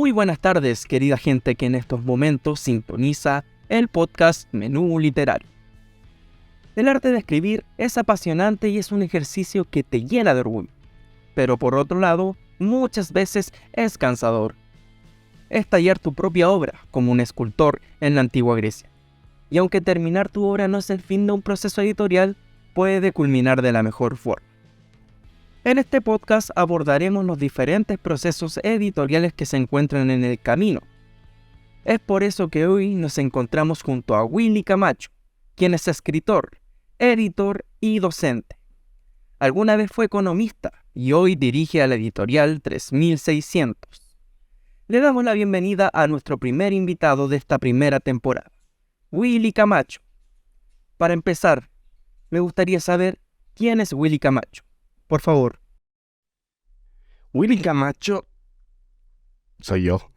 Muy buenas tardes, querida gente que en estos momentos sintoniza el podcast Menú Literario. El arte de escribir es apasionante y es un ejercicio que te llena de orgullo, pero por otro lado, muchas veces es cansador. Es tallar tu propia obra como un escultor en la antigua Grecia. Y aunque terminar tu obra no es el fin de un proceso editorial, puede culminar de la mejor forma. En este podcast abordaremos los diferentes procesos editoriales que se encuentran en el camino. Es por eso que hoy nos encontramos junto a Willy Camacho, quien es escritor, editor y docente. Alguna vez fue economista y hoy dirige a la editorial 3600. Le damos la bienvenida a nuestro primer invitado de esta primera temporada, Willy Camacho. Para empezar, me gustaría saber quién es Willy Camacho. Por favor. Willy Camacho soy yo.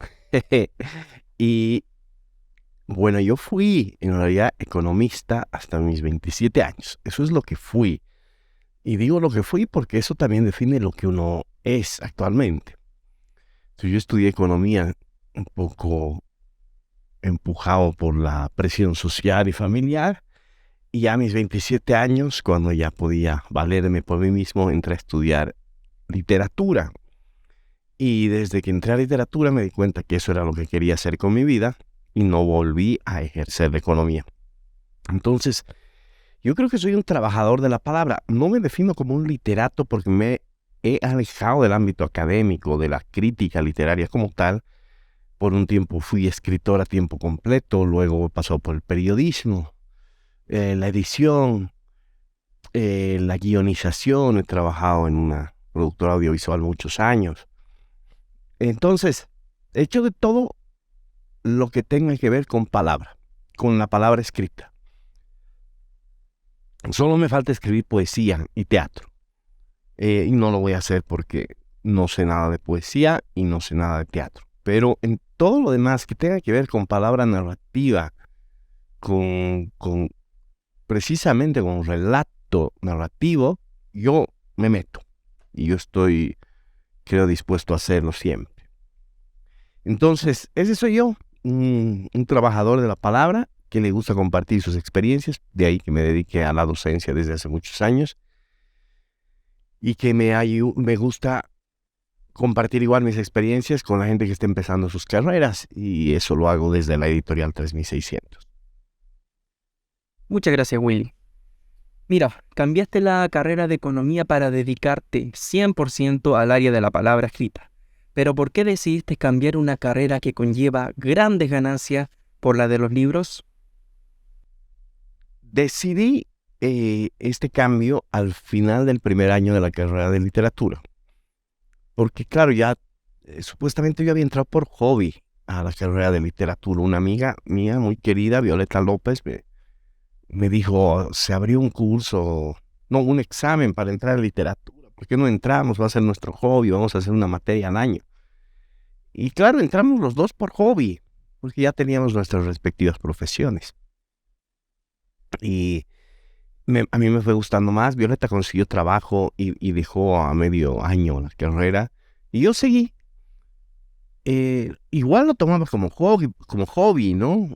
Y bueno, yo fui en realidad economista hasta mis 27 años. Eso es lo que fui. Y digo lo que fui porque eso también define lo que uno es actualmente. Entonces, yo estudié economía un poco empujado por la presión social y familiar. Y a mis 27 años, cuando ya podía valerme por mí mismo, entré a estudiar literatura. Y desde que entré a literatura me di cuenta que eso era lo que quería hacer con mi vida y no volví a ejercer la economía. Entonces, yo creo que soy un trabajador de la palabra. No me defino como un literato porque me he alejado del ámbito académico, de la crítica literaria como tal. Por un tiempo fui escritor a tiempo completo, luego he pasado por el periodismo, la edición, la guionización. He trabajado en una productora audiovisual muchos años. Entonces, he hecho de todo lo que tenga que ver con palabra, con la palabra escrita. Solo me falta escribir poesía y teatro. Y no lo voy a hacer porque no sé nada de poesía y no sé nada de teatro. Pero en todo lo demás que tenga que ver con palabra narrativa, precisamente con relato narrativo, yo me meto. Y yo estoy, creo, dispuesto a hacerlo siempre. Entonces, ese soy yo, un trabajador de la palabra que le gusta compartir sus experiencias, de ahí que me dediqué a la docencia desde hace muchos años, y que me gusta compartir igual mis experiencias con la gente que está empezando sus carreras, y eso lo hago desde la editorial 3600. Muchas gracias, Willy. Mira, cambiaste la carrera de economía para dedicarte 100% al área de la palabra escrita. Pero ¿por qué decidiste cambiar una carrera que conlleva grandes ganancias por la de los libros? Decidí este cambio al final del primer año de la carrera de literatura. Porque claro, ya supuestamente yo había entrado por hobby a la carrera de literatura. Una amiga mía muy querida, Violeta López, me dijo, se abrió un examen para entrar a literatura. ¿Por qué no entramos? Va a ser nuestro hobby, vamos a hacer una materia al año. Y claro, entramos los dos por hobby, porque ya teníamos nuestras respectivas profesiones. Y a mí me fue gustando más. Violeta consiguió trabajo y dejó a medio año la carrera. Y yo seguí. Igual lo tomaba como hobby, ¿no?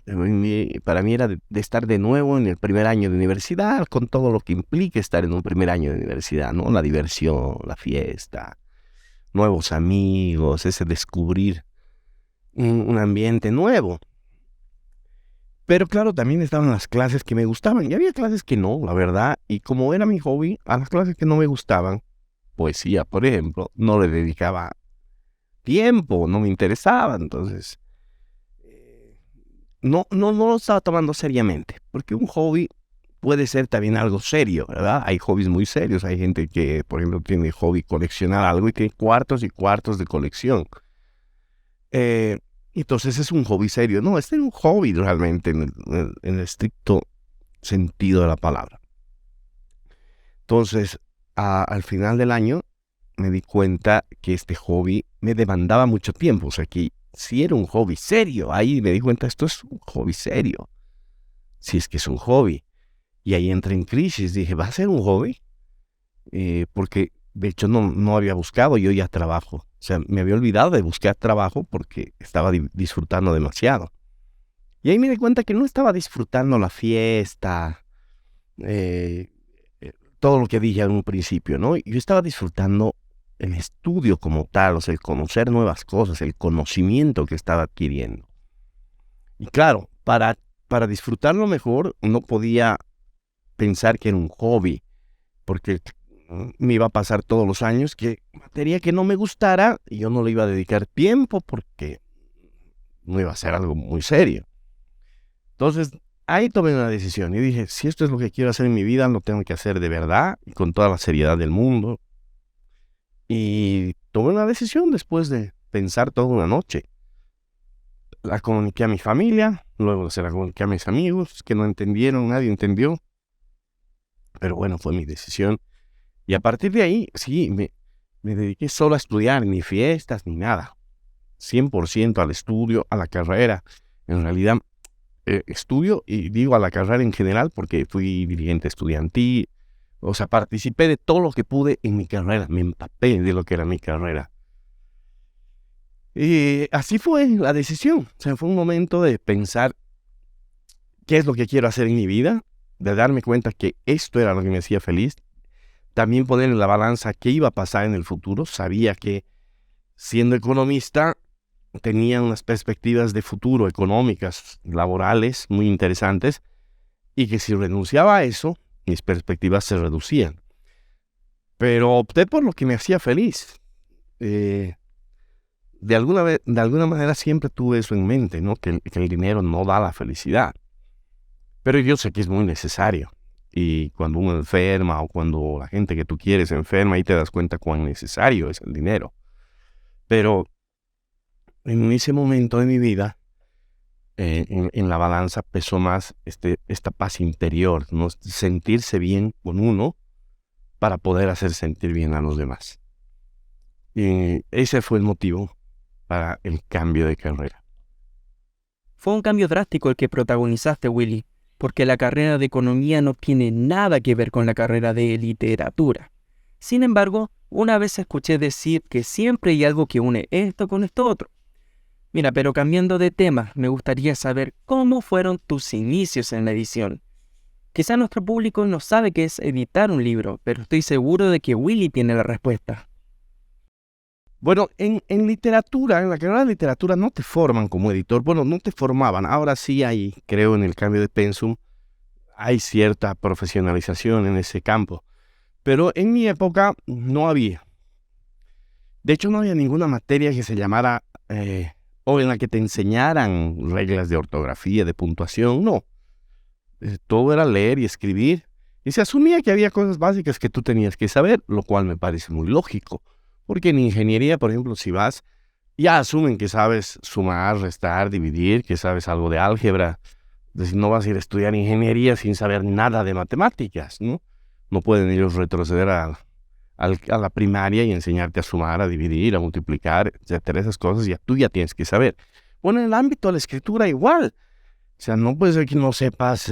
Para mí era de estar de nuevo en el primer año de universidad, con todo lo que implica estar en un primer año de universidad, ¿no? La diversión, la fiesta, nuevos amigos, ese descubrir un ambiente nuevo. Pero claro, también estaban las clases que me gustaban y había clases que no, la verdad. Y como era mi hobby, a las clases que no me gustaban, poesía, por ejemplo, no le dedicaba tiempo, no me interesaba. Entonces, no lo estaba tomando seriamente, porque un hobby puede ser también algo serio, ¿verdad? Hay hobbies muy serios. Hay gente que, por ejemplo, tiene hobby coleccionar algo y tiene cuartos y cuartos de colección. Entonces es un hobby serio. No, este es un hobby realmente en el estricto sentido de la palabra. Entonces, al final del año me di cuenta que este hobby me demandaba mucho tiempo. O sea, que si era un hobby serio, ahí me di cuenta, esto es un hobby serio. Si es que es un hobby. Y ahí entré en crisis. Dije, ¿va a ser un hobby? Porque De hecho, no había buscado yo ya trabajo. O sea, me había olvidado de buscar trabajo porque estaba disfrutando demasiado. Y ahí me di cuenta que no estaba disfrutando la fiesta, eh, todo lo que dije en un principio, ¿no? Yo estaba disfrutando el estudio como tal, o sea, el conocer nuevas cosas, el conocimiento que estaba adquiriendo. Y claro, para disfrutarlo mejor, no podía pensar que era un hobby, porque me iba a pasar todos los años que materia que no me gustara y yo no le iba a dedicar tiempo porque no iba a ser algo muy serio. Entonces, ahí tomé una decisión y dije, si esto es lo que quiero hacer en mi vida, lo tengo que hacer de verdad y con toda la seriedad del mundo. Y tomé una decisión después de pensar toda una noche. La comuniqué a mi familia, luego se la comuniqué a mis amigos, que no entendieron, nadie entendió. Pero bueno, fue mi decisión. Y a partir de ahí, sí, me dediqué solo a estudiar, ni fiestas, ni nada. 100% al estudio, a la carrera. En realidad, estudio, y digo a la carrera en general, porque fui dirigente estudiantil. O sea, participé de todo lo que pude en mi carrera. Me empapé de lo que era mi carrera. Y así fue la decisión. O sea, fue un momento de pensar qué es lo que quiero hacer en mi vida, de darme cuenta que esto era lo que me hacía feliz. También poner en la balanza qué iba a pasar en el futuro. Sabía que siendo economista tenía unas perspectivas de futuro económicas, laborales muy interesantes, y que si renunciaba a eso, mis perspectivas se reducían. Pero opté por lo que me hacía feliz. De alguna manera siempre tuve eso en mente, ¿no? Que el dinero no da la felicidad. Pero yo sé que es muy necesario. Y cuando uno enferma o cuando la gente que tú quieres enferma, ahí te das cuenta cuán necesario es el dinero. Pero en ese momento de mi vida, en la balanza pesó más esta paz interior, ¿no? Sentirse bien con uno para poder hacer sentir bien a los demás. Y ese fue el motivo para el cambio de carrera. Fue un cambio drástico el que protagonizaste, Willy, porque la carrera de economía no tiene nada que ver con la carrera de literatura. Sin embargo, una vez escuché decir que siempre hay algo que une esto con esto otro. Mira, pero cambiando de tema, me gustaría saber cómo fueron tus inicios en la edición. Quizá nuestro público no sabe qué es editar un libro, pero estoy seguro de que Willy tiene la respuesta. Bueno, en literatura, en la carrera de literatura no te forman como editor. Bueno, no te formaban. Ahora sí hay, creo, en el cambio de pensum, hay cierta profesionalización en ese campo. Pero en mi época no había. De hecho, no había ninguna materia que se llamara o en la que te enseñaran reglas de ortografía, de puntuación. No. Todo era leer y escribir. Y se asumía que había cosas básicas que tú tenías que saber, lo cual me parece muy lógico. Porque en ingeniería, por ejemplo, si vas, ya asumen que sabes sumar, restar, dividir, que sabes algo de álgebra. Es decir, no vas a ir a estudiar ingeniería sin saber nada de matemáticas, ¿no? No pueden ellos retroceder a la primaria y enseñarte a sumar, a dividir, a multiplicar, etcétera. Esas cosas ya tú ya tienes que saber. Bueno, en el ámbito de la escritura igual. O sea, no puede ser que no sepas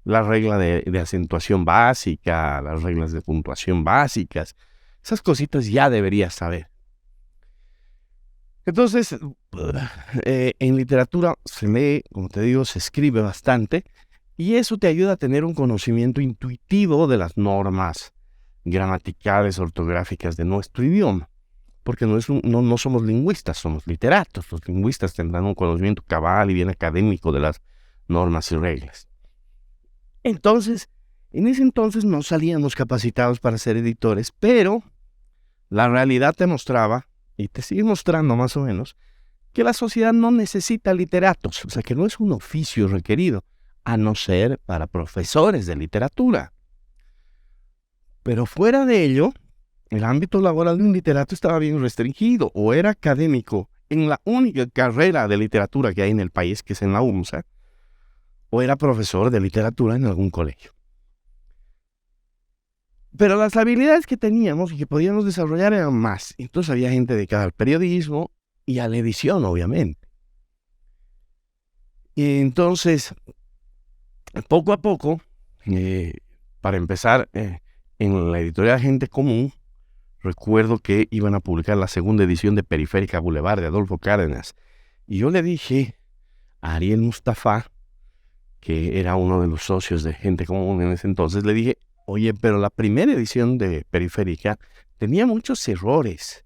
la regla de acentuación básica, las reglas de puntuación básicas. Esas cositas ya deberías saber. Entonces, en literatura se lee, como te digo, se escribe bastante y eso te ayuda a tener un conocimiento intuitivo de las normas gramaticales, ortográficas de nuestro idioma. Porque no somos lingüistas, somos literatos. Los lingüistas tendrán un conocimiento cabal y bien académico de las normas y reglas. Entonces, en ese entonces no salíamos capacitados para ser editores, pero la realidad te mostraba, y te sigue mostrando más o menos, que la sociedad no necesita literatos, o sea que no es un oficio requerido, a no ser para profesores de literatura. Pero fuera de ello, el ámbito laboral de un literato estaba bien restringido, o era académico en la única carrera de literatura que hay en el país, que es en la UMSA, o era profesor de literatura en algún colegio. Pero las habilidades que teníamos y que podíamos desarrollar eran más. Entonces había gente dedicada al periodismo y a la edición, obviamente. Y entonces, poco a poco, para empezar, en la editorial Gente Común, recuerdo que iban a publicar la segunda edición de Periférica Boulevard de Adolfo Cárdenas. Y yo le dije a Ariel Mustafa, que era uno de los socios de Gente Común en ese entonces, le dije, oye, pero la primera edición de Periférica tenía muchos errores.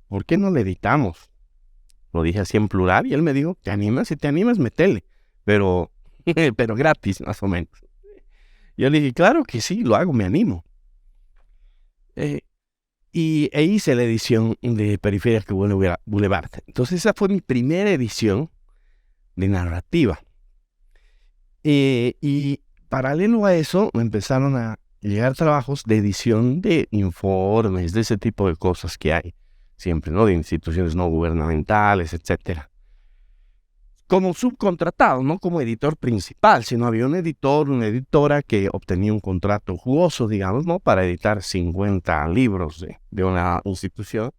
¿Por qué no la editamos? Lo dije así en plural y él me dijo, ¿te animas? Si te animas, metele. Pero gratis, más o menos. Yo le dije, claro que sí, lo hago, me animo. E hice la edición de Periférica Boulevard. Entonces esa fue mi primera edición de narrativa. Y paralelo a eso me empezaron a llegar trabajos de edición de informes, de ese tipo de cosas que hay siempre, ¿no? De instituciones no gubernamentales, etcétera. Como subcontratado, no como editor principal, sino había un editor, una editora que obtenía un contrato jugoso, digamos, ¿no? Para editar 50 libros de una institución.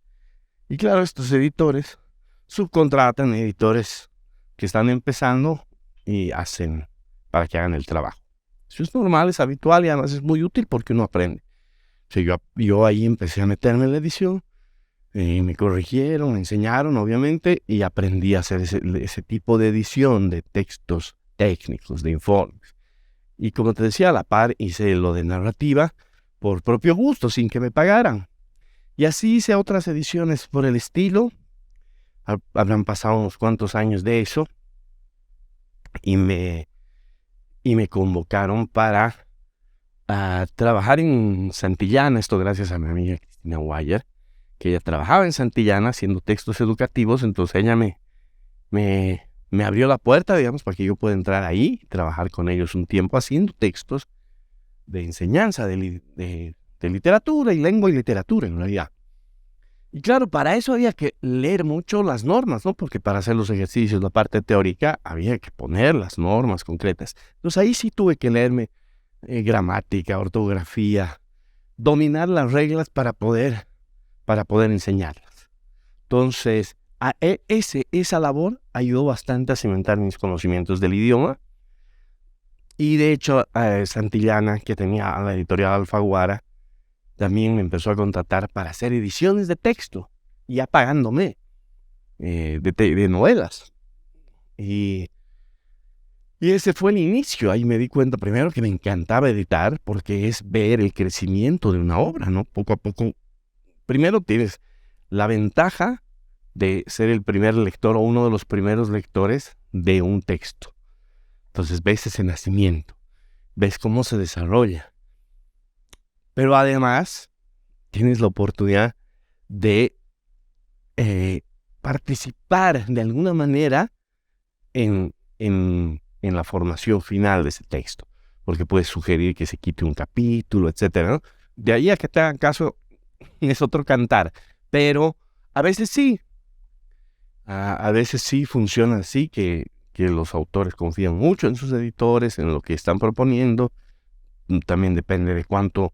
Y claro, estos editores subcontratan editores que están empezando y hacen para que hagan el trabajo. Eso es normal, es habitual y además es muy útil porque uno aprende. O sea, yo ahí empecé a meterme en la edición, me corrigieron, me enseñaron, obviamente, y aprendí a hacer ese tipo de edición de textos técnicos, de informes. Y como te decía, a la par hice lo de narrativa por propio gusto, sin que me pagaran. Y así hice otras ediciones por el estilo. Habrán pasado unos cuantos años de eso. Y me convocaron para trabajar en Santillana, esto gracias a mi amiga Cristina Guayer, que ella trabajaba en Santillana haciendo textos educativos, entonces ella me abrió la puerta, digamos, para que yo pueda entrar ahí y trabajar con ellos un tiempo haciendo textos de enseñanza de literatura y lengua y literatura en realidad. Y claro, para eso había que leer mucho las normas, ¿no? Porque para hacer los ejercicios, la parte teórica, había que poner las normas concretas. Entonces ahí sí tuve que leerme gramática, ortografía, dominar las reglas para poder enseñarlas. Entonces, esa labor ayudó bastante a cimentar mis conocimientos del idioma. Y de hecho, Santillana, que tenía a la editorial Alfaguara, también me empezó a contratar para hacer ediciones de texto, ya pagándome de novelas. Y ese fue el inicio. Ahí me di cuenta primero que me encantaba editar, porque es ver el crecimiento de una obra, ¿no? Poco a poco. Primero tienes la ventaja de ser el primer lector o uno de los primeros lectores de un texto. Entonces ves ese nacimiento, ves cómo se desarrolla. Pero además tienes la oportunidad de participar de alguna manera en la formación final de ese texto. Porque puedes sugerir que se quite un capítulo, etcétera, ¿no? De ahí a que te hagan caso es otro cantar. Pero a veces sí. A veces sí funciona así, que los autores confían mucho en sus editores, en lo que están proponiendo. También depende de cuánto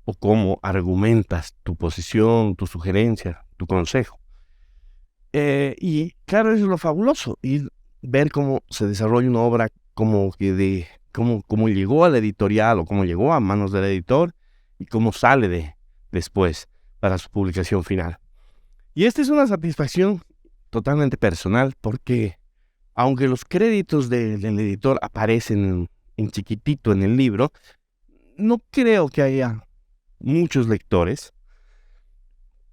o cómo argumentas tu posición, tu sugerencia, tu consejo. Y claro, eso es lo fabuloso, y ver cómo se desarrolla una obra, cómo llegó a la editorial o cómo llegó a manos del editor y cómo sale después para su publicación final. Y esta es una satisfacción totalmente personal, porque aunque los créditos del editor aparecen en chiquitito en el libro, no creo que haya muchos lectores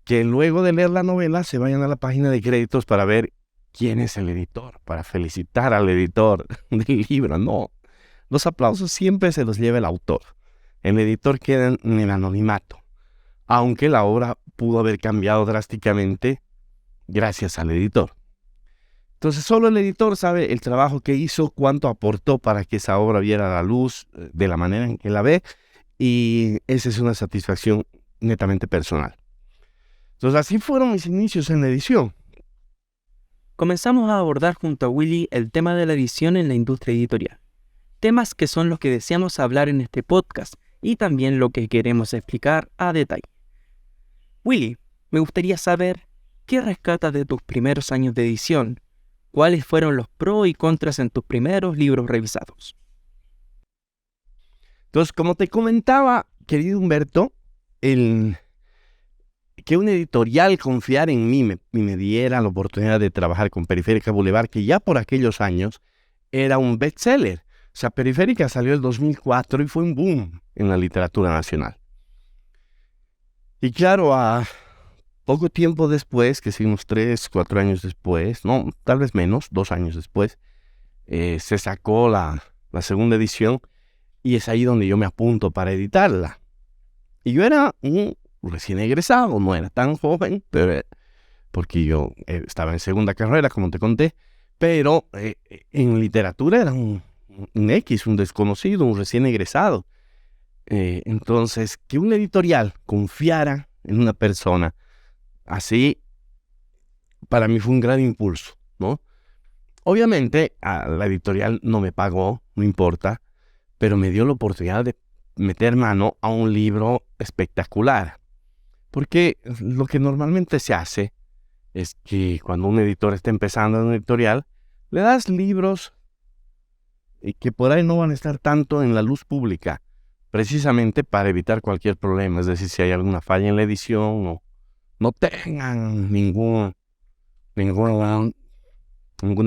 que luego de leer la novela se vayan a la página de créditos para ver quién es el editor, para felicitar al editor del libro. No, los aplausos siempre se los lleva el autor. El editor queda en el anonimato, aunque la obra pudo haber cambiado drásticamente gracias al editor. Entonces solo el editor sabe el trabajo que hizo, cuánto aportó para que esa obra viera la luz de la manera en que la ve, y esa es una satisfacción netamente personal. Entonces así fueron mis inicios en la edición. Comenzamos a abordar junto a Willy el tema de la edición en la industria editorial. Temas que son los que deseamos hablar en este podcast y también lo que queremos explicar a detalle. Willy, me gustaría saber qué rescatas de tus primeros años de edición. ¿Cuáles fueron los pros y contras en tus primeros libros revisados? Entonces, como te comentaba, querido Humberto, que un editorial confiara en mí me diera la oportunidad de trabajar con Periférica Boulevard, que ya por aquellos años era un bestseller. O sea, Periférica salió en 2004 y fue un boom en la literatura nacional. Y claro, a poco tiempo después, que sí, unos 3, 4 años después, no, tal vez menos, 2 años después, se sacó la segunda edición y es ahí donde yo me apunto para editarla. Y yo era un recién egresado, no era tan joven, pero porque yo estaba en segunda carrera, como te conté, pero en literatura era un X, un desconocido, un recién egresado. Entonces, que un editorial confiara en una persona así, para mí fue un gran impulso, ¿no? Obviamente, la editorial no me pagó, no importa, pero me dio la oportunidad de meter mano a un libro espectacular. Porque lo que normalmente se hace es que cuando un editor está empezando en un editorial, le das libros que por ahí no van a estar tanto en la luz pública, precisamente para evitar cualquier problema. Es decir, si hay alguna falla en la edición o no tengan ninguna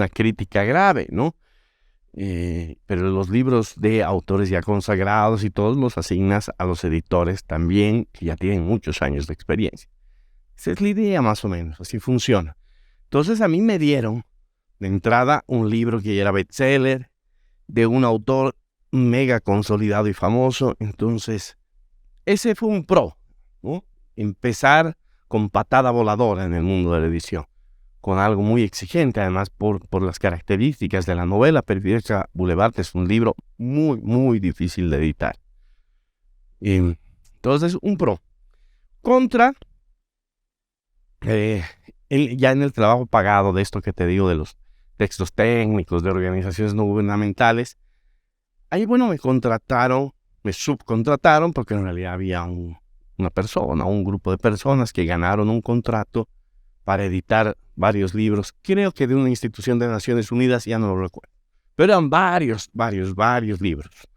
crítica grave, ¿no? Pero los libros de autores ya consagrados y todos los asignas a los editores también, que ya tienen muchos años de experiencia. Esa es la idea más o menos, así funciona. Entonces a mí me dieron de entrada un libro que ya era bestseller, de un autor mega consolidado y famoso. Entonces ese fue un pro, ¿no? Empezar con patada voladora en el mundo de la edición, con algo muy exigente, además por las características de la novela. Periférica Boulevard es un libro muy, muy difícil de editar. Entonces, un pro. Contra, ya en el trabajo pagado de esto que te digo, de los textos técnicos, de organizaciones no gubernamentales, ahí, bueno, me subcontrataron, porque en realidad había una persona, un grupo de personas que ganaron un contrato para editar varios libros, creo que de una institución de Naciones Unidas, ya no lo recuerdo. Pero eran varios libros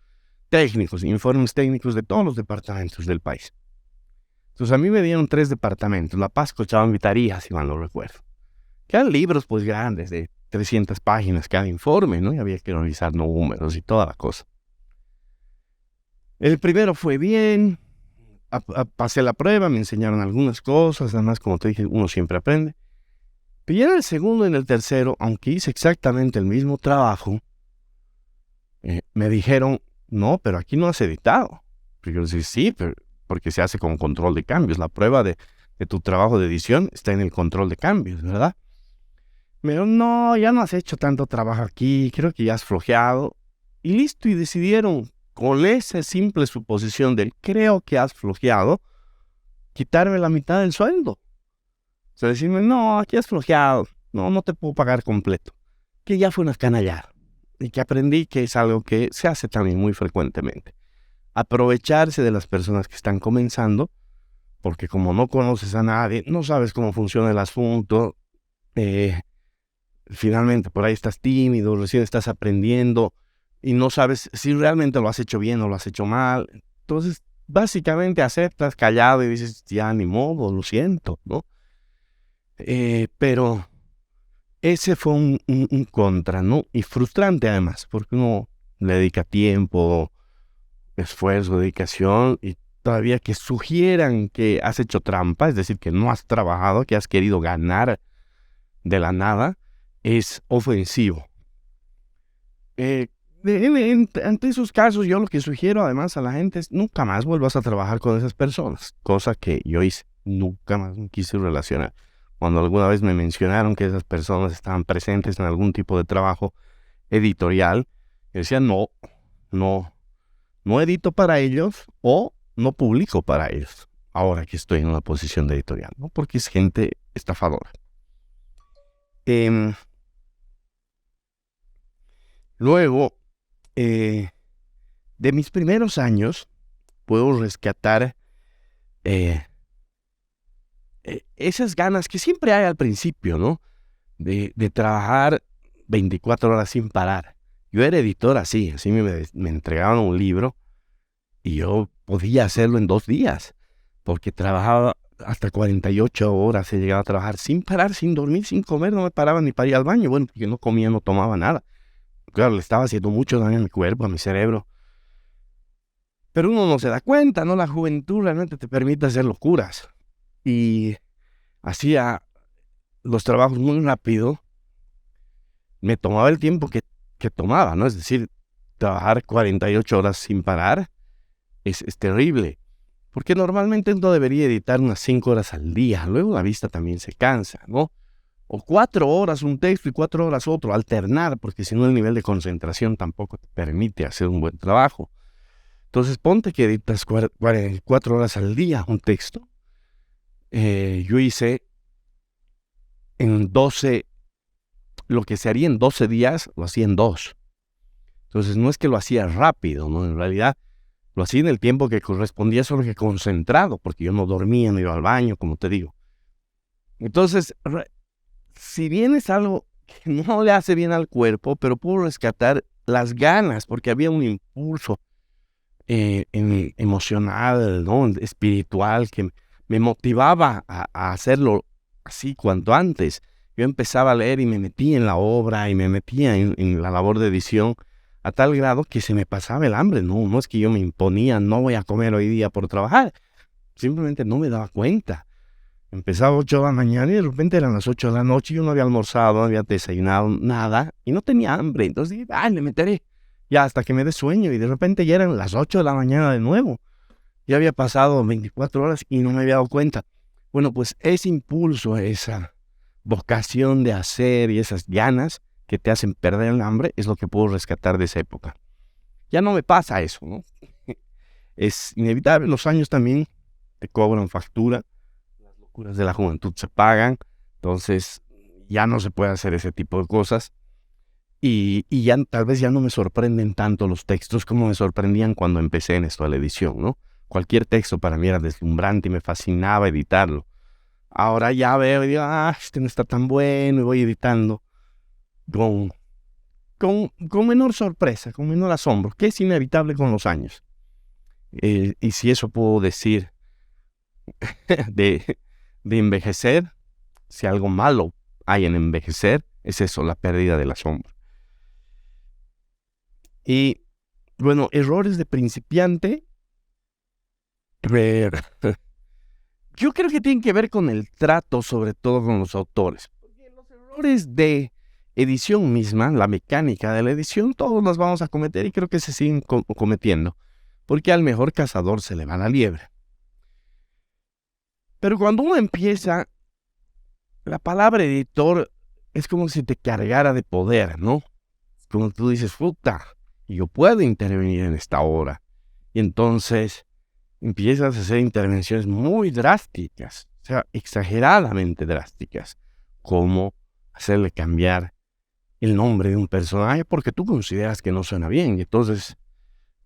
técnicos, informes técnicos de todos los departamentos del país. Entonces a mí me dieron 3 departamentos, La Paz, Cochabamba y Tarija, si mal no recuerdo. Que eran libros pues grandes, de 300 páginas cada informe, ¿no? Y había que revisar números y toda la cosa. El primero fue bien, pasé la prueba, me enseñaron algunas cosas, además, como te dije, uno siempre aprende. Pero ya en el segundo y en el tercero, aunque hice exactamente el mismo trabajo, me dijeron, no, pero aquí no has editado. Pero yo decía, sí, pero porque se hace con control de cambios. La prueba de tu trabajo de edición está en el control de cambios, ¿verdad? Me dijeron, no, ya no has hecho tanto trabajo aquí, creo que ya has flojeado. Y listo, y decidieron, con esa simple suposición del creo que has flojeado, quitarme la mitad del sueldo. O sea, decirme, no, aquí has flojeado, no te puedo pagar completo. Que ya fue una canallada. Y que aprendí que es algo que se hace también muy frecuentemente. Aprovecharse de las personas que están comenzando, porque como no conoces a nadie, no sabes cómo funciona el asunto, finalmente por ahí estás tímido, recién estás aprendiendo y no sabes si realmente lo has hecho bien o lo has hecho mal. Entonces, básicamente aceptas callado y dices, ya ni modo, lo siento, ¿no? Pero ese fue un contra, ¿no? Y frustrante además, porque uno le dedica tiempo, esfuerzo, dedicación, y todavía que sugieran que has hecho trampa, es decir, que no has trabajado, que has querido ganar de la nada, es ofensivo. Ante esos casos, yo lo que sugiero además a la gente es nunca más vuelvas a trabajar con esas personas, cosa que yo hice, nunca más me quise relacionar. Cuando alguna vez me mencionaron que esas personas estaban presentes en algún tipo de trabajo editorial, yo decía, no edito para ellos o no publico para ellos, ahora que estoy en una posición de editorial, ¿no? Porque es gente estafadora. Luego, de mis primeros años, puedo rescatar esas ganas que siempre hay al principio, ¿no? De trabajar 24 horas sin parar. Yo era editor así me entregaban un libro y yo podía hacerlo en 2 días, porque trabajaba hasta 48 horas, se llegaba a trabajar sin parar, sin dormir, sin comer, no me paraba ni para ir al baño, bueno, porque no comía, no tomaba nada. Claro, le estaba haciendo mucho daño a mi cuerpo, a mi cerebro. Pero uno no se da cuenta, ¿no? La juventud realmente te permite hacer locuras. Y hacía los trabajos muy rápido, me tomaba el tiempo que tomaba, ¿no? Es decir, trabajar 48 horas sin parar es terrible. Porque normalmente uno debería editar unas 5 horas al día. Luego la vista también se cansa, ¿no? O 4 horas un texto y 4 horas otro. Alternar, porque si no el nivel de concentración tampoco te permite hacer un buen trabajo. Entonces ponte que editas 4 horas al día un texto. Yo hice en 12, lo que se haría en 12 días, lo hacía en 2. Entonces no es que lo hacía rápido, ¿no? En realidad lo hacía en el tiempo que correspondía, solo que concentrado, porque yo no dormía, no iba al baño, como te digo. Entonces, si bien es algo que no le hace bien al cuerpo, pero puedo rescatar las ganas, porque había un impulso emocional, ¿no? Espiritual, que me motivaba a hacerlo así cuanto antes. Yo empezaba a leer y me metía en la obra y me metía en la labor de edición, a tal grado que se me pasaba el hambre. No es que yo me imponía, no voy a comer hoy día por trabajar. Simplemente no me daba cuenta. Empezaba 8 de la mañana y de repente eran las 8 de la noche y yo no había almorzado, no había desayunado, nada, y no tenía hambre. Entonces dije, le meteré ya hasta que me dé sueño, y de repente ya eran las 8 de la mañana de nuevo. Ya había pasado 24 horas y no me había dado cuenta. Bueno, pues ese impulso, esa vocación de hacer y esas ganas que te hacen perder el hambre es lo que puedo rescatar de esa época. Ya no me pasa eso, ¿no? Es inevitable, los años también te cobran factura, las locuras de la juventud se pagan, entonces ya no se puede hacer ese tipo de cosas. Y ya tal vez ya no me sorprenden tanto los textos como me sorprendían cuando empecé en esto de la edición, ¿no? Cualquier texto para mí era deslumbrante y me fascinaba editarlo. Ahora ya veo y digo, este no está tan bueno, y voy editando con menor sorpresa, con menor asombro, que es inevitable con los años. Y si eso puedo decir de envejecer, si algo malo hay en envejecer, es eso, la pérdida del asombro. Y bueno, errores de principiante, yo creo que tienen que ver con el trato, sobre todo con los autores. Porque los errores de edición misma, la mecánica de la edición, todos los vamos a cometer y creo que se siguen cometiendo. Porque al mejor cazador se le va la liebre. Pero cuando uno empieza, la palabra editor es como si te cargara de poder, ¿no? Como tú dices, puta, yo puedo intervenir en esta obra. Y entonces empiezas a hacer intervenciones muy drásticas, o sea, exageradamente drásticas, como hacerle cambiar el nombre de un personaje porque tú consideras que no suena bien. Y entonces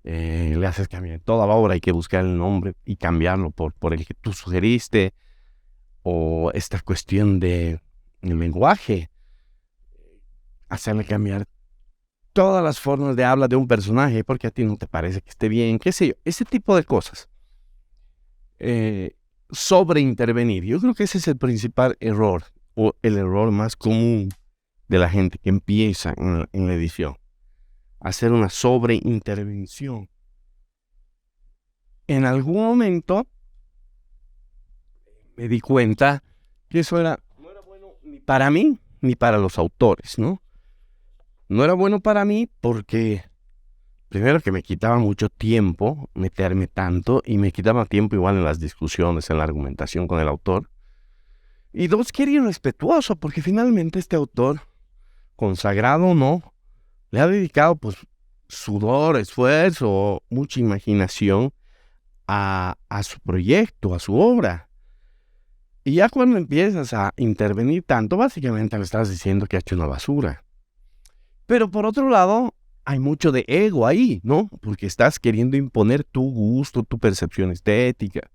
le haces cambiar toda la obra, hay que buscar el nombre y cambiarlo por el que tú sugeriste, o esta cuestión de el lenguaje, hacerle cambiar todas las formas de habla de un personaje porque a ti no te parece que esté bien, qué sé yo, ese tipo de cosas. Sobreintervenir, yo creo que ese es el principal error, o el error más común de la gente que empieza en la edición. Hacer una sobreintervención. En algún momento me di cuenta que eso no era bueno ni para mí ni para los autores, ¿no? No era bueno para mí porque, primero, que me quitaba mucho tiempo meterme tanto, y me quitaba tiempo igual en las discusiones, en la argumentación con el autor. Y dos, que era irrespetuoso, porque finalmente este autor, consagrado o no, le ha dedicado pues sudor, esfuerzo, mucha imaginación a su proyecto, a su obra. Y ya cuando empiezas a intervenir tanto, básicamente le estás diciendo que ha hecho una basura. Pero por otro lado, hay mucho de ego ahí, ¿no? Porque estás queriendo imponer tu gusto, tu percepción estética.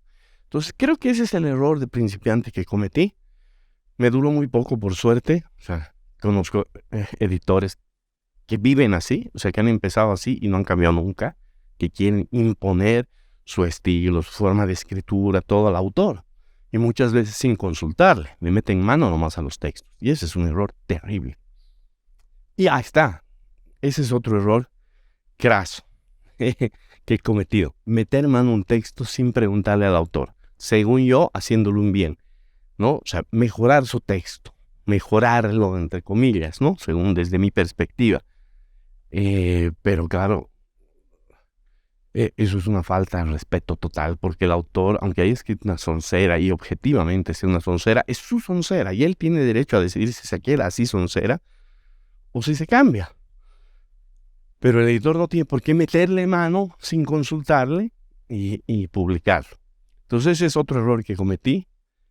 Entonces creo que ese es el error de principiante que cometí. Me duró muy poco, por suerte. O sea, conozco editores que viven así, o sea, que han empezado así y no han cambiado nunca, que quieren imponer su estilo, su forma de escritura, todo al autor. Y muchas veces sin consultarle, le meten mano nomás a los textos. Y ese es un error terrible. Y ahí está. Ese es otro error craso que he cometido. Meter mano a un texto sin preguntarle al autor. Según yo, haciéndolo un bien, ¿no? O sea, mejorar su texto. Mejorarlo, entre comillas, ¿no? Según desde mi perspectiva. Pero claro, eso es una falta de respeto total, porque el autor, aunque haya escrito una soncera y objetivamente sea una soncera, es su soncera y él tiene derecho a decidir si se queda así soncera o si se cambia. Pero el editor no tiene por qué meterle mano sin consultarle y publicarlo. Entonces ese es otro error que cometí.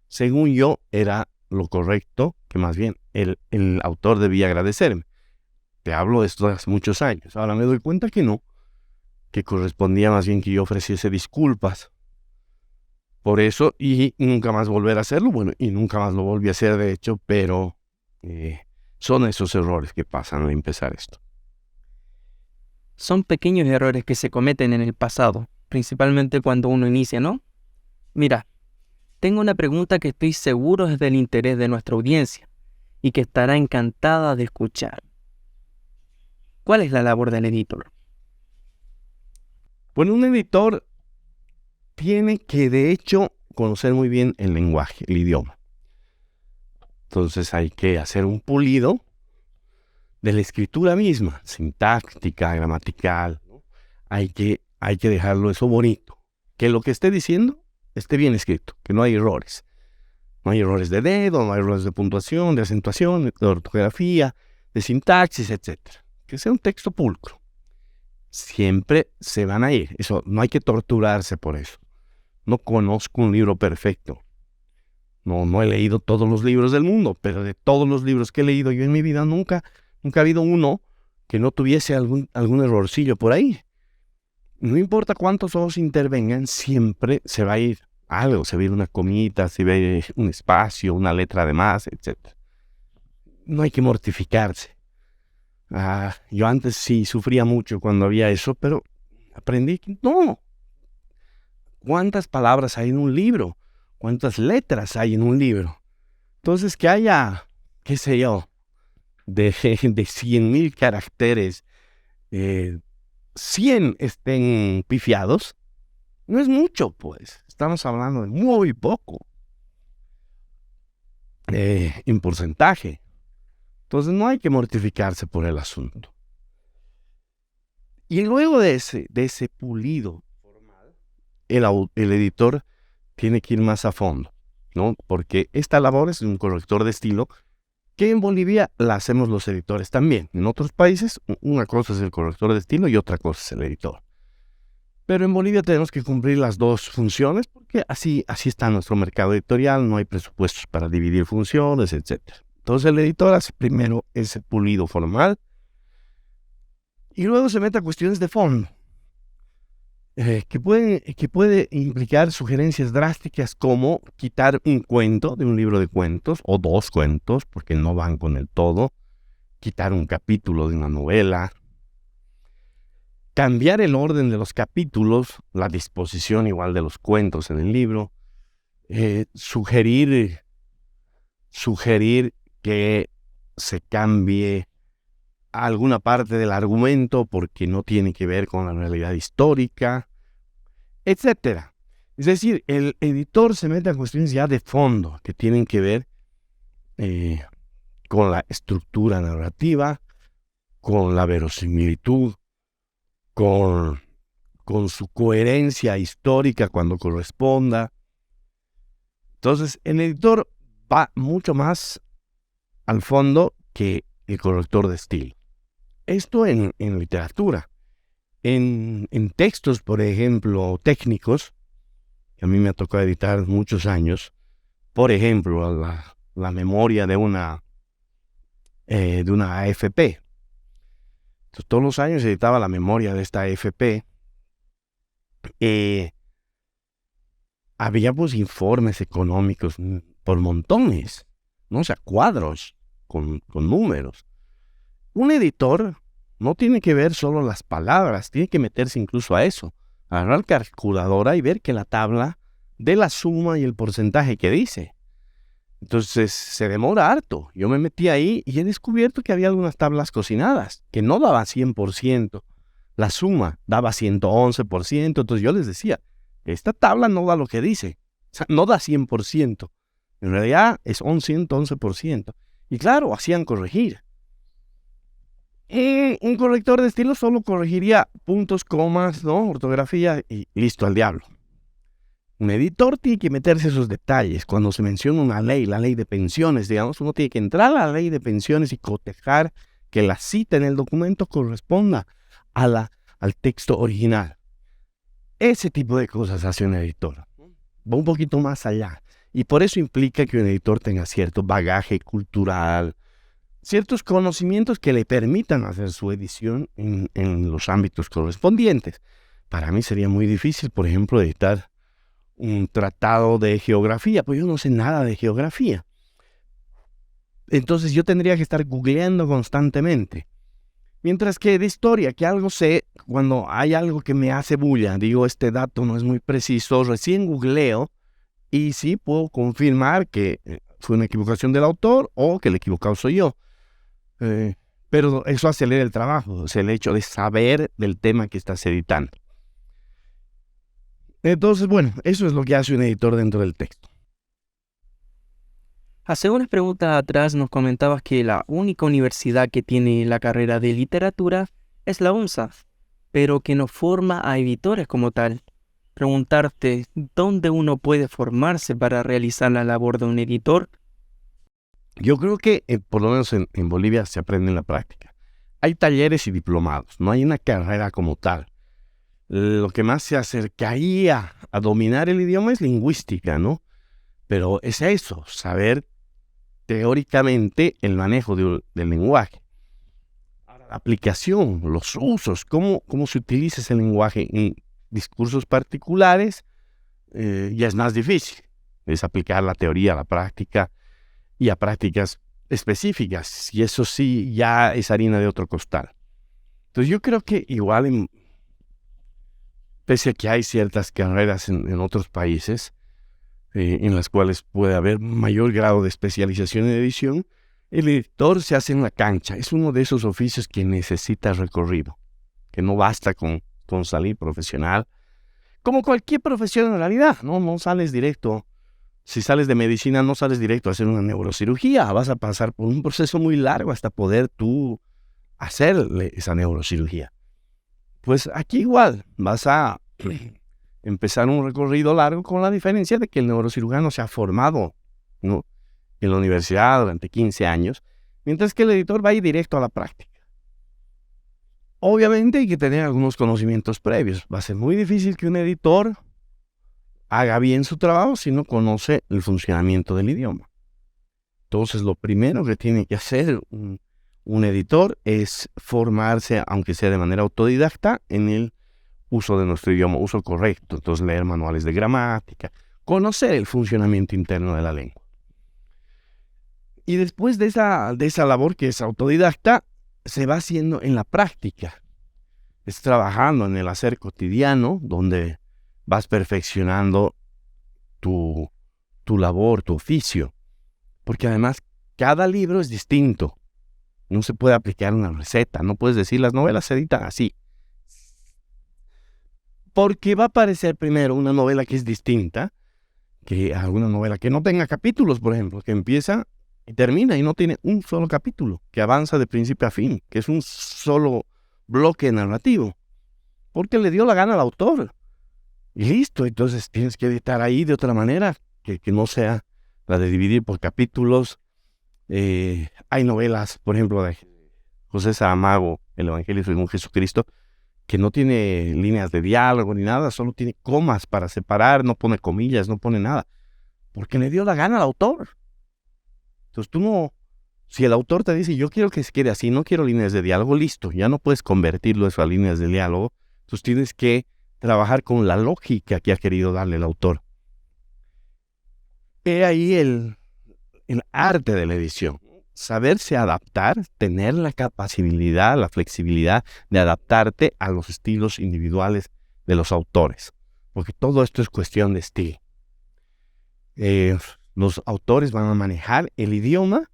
Según yo, era lo correcto, que más bien el autor debía agradecerme. Te hablo de esto hace muchos años. Ahora me doy cuenta que no, que correspondía más bien que yo ofreciese disculpas por eso y nunca más volver a hacerlo. Bueno, y nunca más lo volví a hacer, de hecho, pero son esos errores que pasan al empezar esto. Son pequeños errores que se cometen en el pasado, principalmente cuando uno inicia, ¿no? Mira, tengo una pregunta que estoy seguro es del interés de nuestra audiencia y que estará encantada de escuchar. ¿Cuál es la labor del editor? Bueno, un editor tiene que, de hecho, conocer muy bien el lenguaje, el idioma. Entonces hay que hacer un pulido de la escritura misma, sintáctica, gramatical, ¿no? Hay que dejarlo eso bonito. Que lo que esté diciendo esté bien escrito, que no hay errores. No hay errores de dedo, no hay errores de puntuación, de acentuación, de ortografía, de sintaxis, etc. Que sea un texto pulcro. Siempre se van a ir. Eso, no hay que torturarse por eso. No conozco un libro perfecto. No he leído todos los libros del mundo, pero de todos los libros que he leído yo en mi vida, nunca ha habido uno que no tuviese algún errorcillo por ahí. No importa cuántos ojos intervengan, siempre se va a ir algo, se va a ir una comita, se va a ir un espacio, una letra de más, etc. No hay que mortificarse. Yo antes sí sufría mucho cuando había eso, pero aprendí que no. ¿Cuántas palabras hay en un libro? ¿Cuántas letras hay en un libro? Entonces, que haya, qué sé yo, de 100,000 caracteres, 100 estén pifiados, no es mucho, pues. Estamos hablando de muy poco en porcentaje. Entonces, no hay que mortificarse por el asunto. Y luego de ese pulido formal, el editor tiene que ir más a fondo, ¿no? Porque esta labor es un corrector de estilo que en Bolivia la hacemos los editores también. En otros países, una cosa es el corrector de estilo y otra cosa es el editor. Pero en Bolivia tenemos que cumplir las dos funciones porque así está nuestro mercado editorial, no hay presupuestos para dividir funciones, etc. Entonces el editor hace primero ese pulido formal y luego se mete a cuestiones de fondo. Que puede implicar sugerencias drásticas como quitar un cuento de un libro de cuentos o dos cuentos porque no van con el todo, quitar un capítulo de una novela, cambiar el orden de los capítulos, la disposición igual de los cuentos en el libro, sugerir que se cambie alguna parte del argumento porque no tiene que ver con la realidad histórica, etc. Es decir, el editor se mete a cuestiones ya de fondo que tienen que ver con la estructura narrativa, con la verosimilitud, con su coherencia histórica cuando corresponda. Entonces, el editor va mucho más al fondo que el corrector de estilo. Esto en literatura. En textos, por ejemplo, técnicos, que a mí me ha tocado editar muchos años, por ejemplo, la memoria de una AFP. Entonces, todos los años editaba la memoria de esta AFP. Había pues informes económicos por montones, ¿no? O sea, cuadros con números. Un editor no tiene que ver solo las palabras, tiene que meterse incluso a eso, agarrar la calculadora y ver que la tabla de la suma y el porcentaje que dice. Entonces se demora harto. Yo me metí ahí y he descubierto que había algunas tablas cocinadas que no daban 100%. La suma daba 111%. Entonces yo les decía, esta tabla no da lo que dice. O sea, no da 100%. En realidad es un 111%. Y claro, hacían corregir. Un corrector de estilo solo corregiría puntos, comas, ¿no? Ortografía y listo, al diablo. Un editor tiene que meterse esos detalles. Cuando se menciona una ley, la ley de pensiones, digamos, uno tiene que entrar a la ley de pensiones y cotejar que la cita en el documento corresponda al texto original. Ese tipo de cosas hace un editor. Va un poquito más allá. Y por eso implica que un editor tenga cierto bagaje cultural, ciertos conocimientos que le permitan hacer su edición en los ámbitos correspondientes. Para mí sería muy difícil, por ejemplo, editar un tratado de geografía, pues yo no sé nada de geografía. Entonces yo tendría que estar googleando constantemente. Mientras que de historia, que algo sé, cuando hay algo que me hace bulla, digo, este dato no es muy preciso, recién googleo y sí puedo confirmar que fue una equivocación del autor o que el equivocado soy yo. Pero eso acelera el trabajo, es el hecho de saber del tema que estás editando. Entonces, bueno, eso es lo que hace un editor dentro del texto. Hace unas preguntas atrás nos comentabas que la única universidad que tiene la carrera de literatura es la UNSA, pero que no forma a editores como tal. Preguntarte, ¿dónde uno puede formarse para realizar la labor de un editor? Yo creo que por lo menos en Bolivia se aprende en la práctica. Hay talleres y diplomados, no hay una carrera como tal. Lo que más se acercaría a dominar el idioma es lingüística, ¿no? Pero es eso, saber teóricamente el manejo del lenguaje. Ahora, la aplicación, los usos, cómo se utiliza ese lenguaje en discursos particulares, ya es más difícil. Es aplicar la teoría a la práctica y a prácticas específicas. Y eso sí, ya es harina de otro costal. Entonces yo creo que igual, pese a que hay ciertas carreras en otros países, en las cuales puede haber mayor grado de especialización en edición, el editor se hace en la cancha. Es uno de esos oficios que necesita recorrido, que no basta con salir profesional. Como cualquier profesión en realidad, no sales directo. Si sales de medicina, no sales directo a hacer una neurocirugía. Vas a pasar por un proceso muy largo hasta poder tú hacerle esa neurocirugía. Pues aquí igual, vas a empezar un recorrido largo con la diferencia de que el neurocirujano se ha formado, ¿no?, en la universidad durante 15 años, mientras que el editor va a ir directo a la práctica. Obviamente hay que tener algunos conocimientos previos. Va a ser muy difícil que un editor haga bien su trabajo si no conoce el funcionamiento del idioma. Entonces lo primero que tiene que hacer un editor es formarse, aunque sea de manera autodidacta, en el uso de nuestro idioma, uso correcto. Entonces leer manuales de gramática, conocer el funcionamiento interno de la lengua. Y después de esa labor que es autodidacta, se va haciendo en la práctica. Es trabajando en el hacer cotidiano, donde vas perfeccionando tu labor, tu oficio. Porque además, cada libro es distinto. No se puede aplicar una receta. No puedes decir, las novelas se editan así. Porque va a aparecer primero una novela que es distinta que alguna novela que no tenga capítulos, por ejemplo, que empieza y termina y no tiene un solo capítulo, que avanza de principio a fin, que es un solo bloque narrativo, porque le dio la gana al autor. Y listo, entonces tienes que editar ahí de otra manera, que no sea la de dividir por capítulos. Hay novelas, por ejemplo, de José Saramago, El Evangelio según Jesucristo, que no tiene líneas de diálogo ni nada, solo tiene comas para separar, no pone comillas, no pone nada, porque le dio la gana al autor. Entonces si el autor te dice, yo quiero que se quede así, no quiero líneas de diálogo, listo, ya no puedes convertirlo eso a líneas de diálogo, entonces tienes que trabajar con la lógica que ha querido darle el autor. He ahí el arte de la edición. Saberse adaptar, tener la capacidad, la flexibilidad de adaptarte a los estilos individuales de los autores, porque todo esto es cuestión de estilo. Los autores van a manejar el idioma,